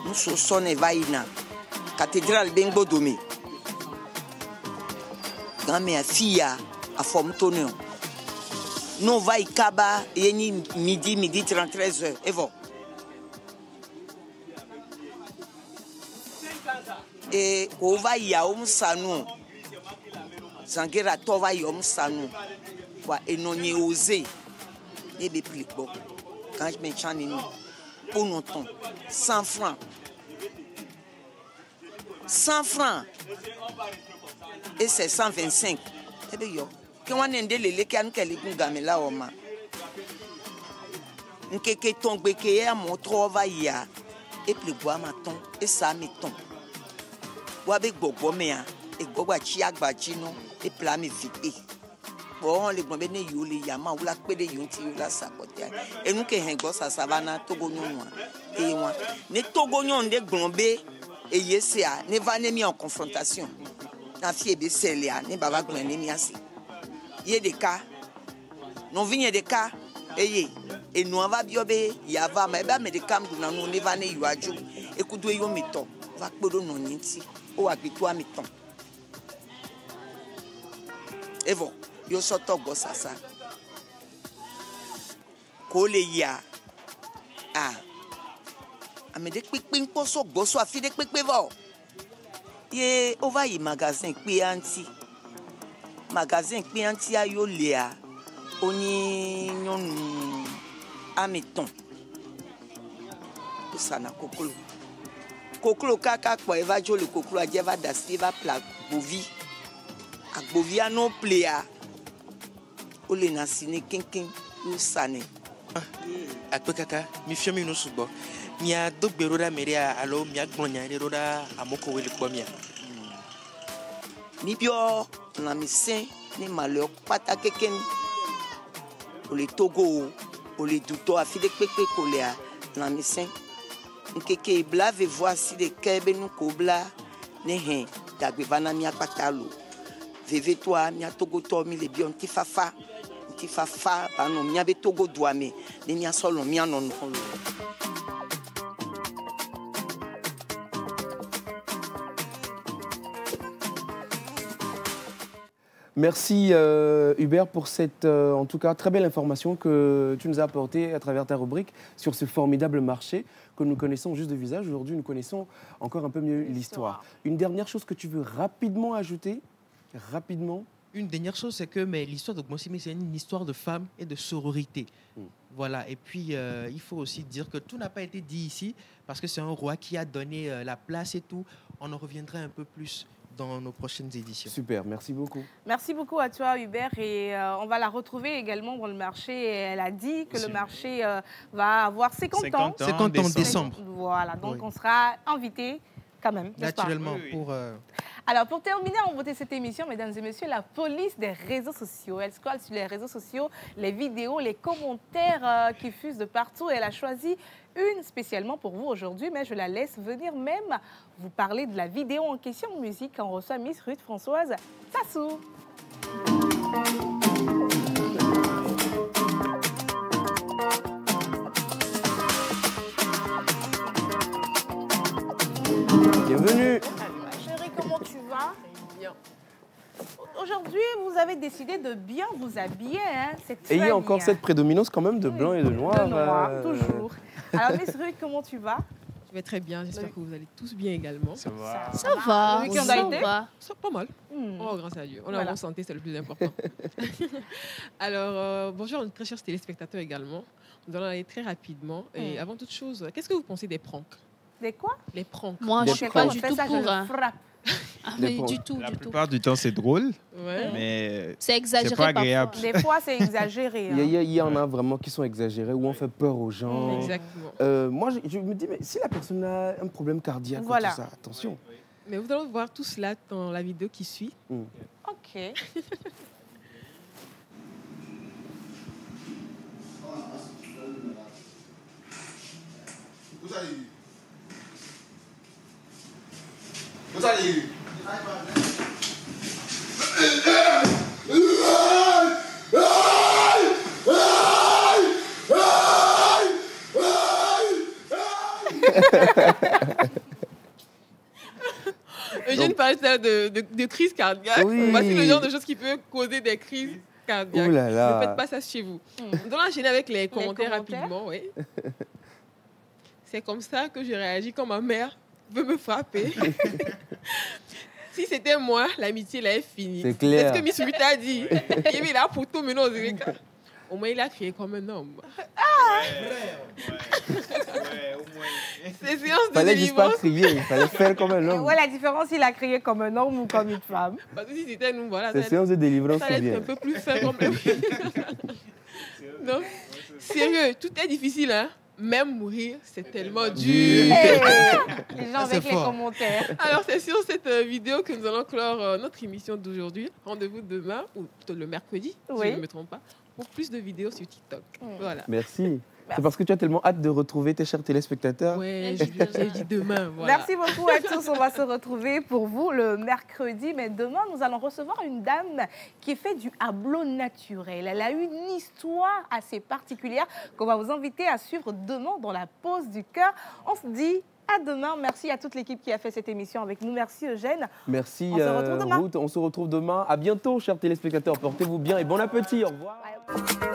nous sommes Vaina, cathédrale Bengo Dome. Gamé a fia à forme tonneau. Nous va y kaba yeni midi 33 heures. Et bon. Et on va y a sanou. Zangera to va y sanou. Et non y osé. Et bien plus bon. Quand je me chante pour nos temps, 100 francs. 100 francs. Et c'est 125. Eh bien, yo. Quand on a des lélés qui ont des gamela oma. Nkeke tombe ke a mon trova ya. Et puis bois maton et ça meton. Bois avec bobo mea et bobo chia gbachino et plat me vite. Bon les gombe ne yuli yama ou la pede yunti la sakotia. Et nous que hengo sa savana togo nyon. Et moi, ne togo nyon de gombe et yesia ne va ne mis en confrontation. Na fie be selia ne baba gombe ne mi asi. Il y a des cas, nous venons des cas, et nous avons biobé, il y a va, mais des cas, nous avons des vannes, il y a du, écoute, il y a un méton, va que nous n'en ici, ou habite-toi à méton. Et bon, il y a sorti au gosse à ça. Koléia, mais des quick ping poso, gosse, à fi des quick pévo. Et on va y magasin, puis anti. Magasin clienti a yo lea oni nyon ameton sana kokolo kokolo kaka kwa eva jo le kokolo a jeva dasti va pla bovi agbovi a no plea ole na sine kinkin yo sane akpe kaka mi fiomi no subo mi a dogbero da meria alo mi agbonya ro da amoko wele kwa mi ni bio na misen ni malheur pata keken o le Togo o le duto a fide pepe kolea na misen nkeke bla ve voici de kebe nu kobla ne hen dagbe bana mi apatalo veve toi mi Togo to mi le bion ti fafa bano mi abe Togo douame ne mi asolo mi anon. Merci Hubert pour cette, en tout cas, très belle information que tu nous as apportée à travers ta rubrique sur ce formidable marché que nous connaissons juste de visage. Aujourd'hui, nous connaissons encore un peu mieux l'histoire. Une dernière chose que tu veux rapidement ajouter, rapidement. Une dernière chose, c'est que l'histoire de Gbonsime, c'est une histoire de femmes et de sororité. Voilà. Et puis, il faut aussi dire que tout n'a pas été dit ici, parce que c'est un roi qui a donné la place et tout. On en reviendrait un peu plus dans nos prochaines éditions. Super, merci beaucoup. Merci beaucoup à toi Hubert et on va la retrouver également dans le marché. Elle a dit que le marché va avoir 50 ans. 50 ans en décembre. Voilà, donc on sera invité quand même. Naturellement. Alors pour terminer en beauté cette émission, mesdames et messieurs, la police des réseaux sociaux. Elle scrolle sur les réseaux sociaux, les vidéos, les commentaires qui fusent de partout. Et elle a choisi une spécialement pour vous aujourd'hui, mais je la laisse venir même vous parler de la vidéo en question en musique. On reçoit Miss Ruth Françoise Sassou. Bienvenue. Chérie, comment tu vas? Bien. Aujourd'hui, vous avez décidé de bien vous habiller. Hein? Et il y a encore cette prédominance quand même de blanc et de noir. De noir, toujours. Alors, Miss Ruth, comment tu vas? Je vais très bien. J'espère que vous allez tous bien également. Ça va. Ça va. Le week-end a été? Ça pas mal. Oh, grâce à Dieu. On est en bonne santé, c'est le plus important. Alors, bonjour, très chers téléspectateurs également. Nous allons aller très rapidement. Et avant toute chose, qu'est-ce que vous pensez des pranks? Des quoi? Les pranks. Moi, je ne suis pas du tout pour. Du tout. La plupart du temps, c'est drôle, mais c'est exagéré. C'est pas agréable. Des fois, c'est exagéré. Il y en a vraiment qui sont exagérés, où on fait peur aux gens. Exactement. Moi, je me dis, mais si la personne a un problème cardiaque ou tout ça, attention. Mais vous allez voir tout cela dans la vidéo qui suit. Ok. Vous allez. Eugène parlait tout à l'heure de crise cardiaque. Oui. Voici le genre de choses qui peuvent causer des crises cardiaques. Ouh là là. Ne faites pas ça chez vous. On va enchaîner avec les commentaires rapidement. Oui. C'est comme ça que je réagis quand ma mère veut me frapper. Si c'était moi, l'amitié là est finie. C'est clair. C'est ce que Miss Ruth a dit. Il est là pour tout mener aux Eureka. Au moins, il a crié comme un homme. Ces séances de Fallait juste pas délivrance. crier, il fallait faire comme un homme. Ouais, la différence, il a crié comme un homme ou comme une femme. Parce que si c'était nous, voilà. Ces séances de délivrance ça sont allait être bien. un peu plus fin comme Non, sérieux, tout est difficile, hein. Même mourir, c'est tellement dur. Les gens avec les commentaires. Alors, c'est sur cette vidéo que nous allons clore notre émission d'aujourd'hui. Rendez-vous demain, ou plutôt le mercredi, si Oui. je ne me trompe pas, pour plus de vidéos sur TikTok. Voilà. Merci. C'est parce que tu as tellement hâte de retrouver tes chers téléspectateurs. Ouais, j'ai dit demain. Voilà. Merci beaucoup à tous. On va se retrouver pour vous le mercredi. Mais demain, nous allons recevoir une dame qui fait du hablo naturel. Elle a une histoire assez particulière qu'on va vous inviter à suivre demain dans la pause du cœur. On se dit à demain. Merci à toute l'équipe qui a fait cette émission avec nous. Merci Eugène. Merci On se retrouve demain. Ruth. On se retrouve demain. À bientôt, chers téléspectateurs. Portez-vous bien et bon appétit. Au revoir. Bye.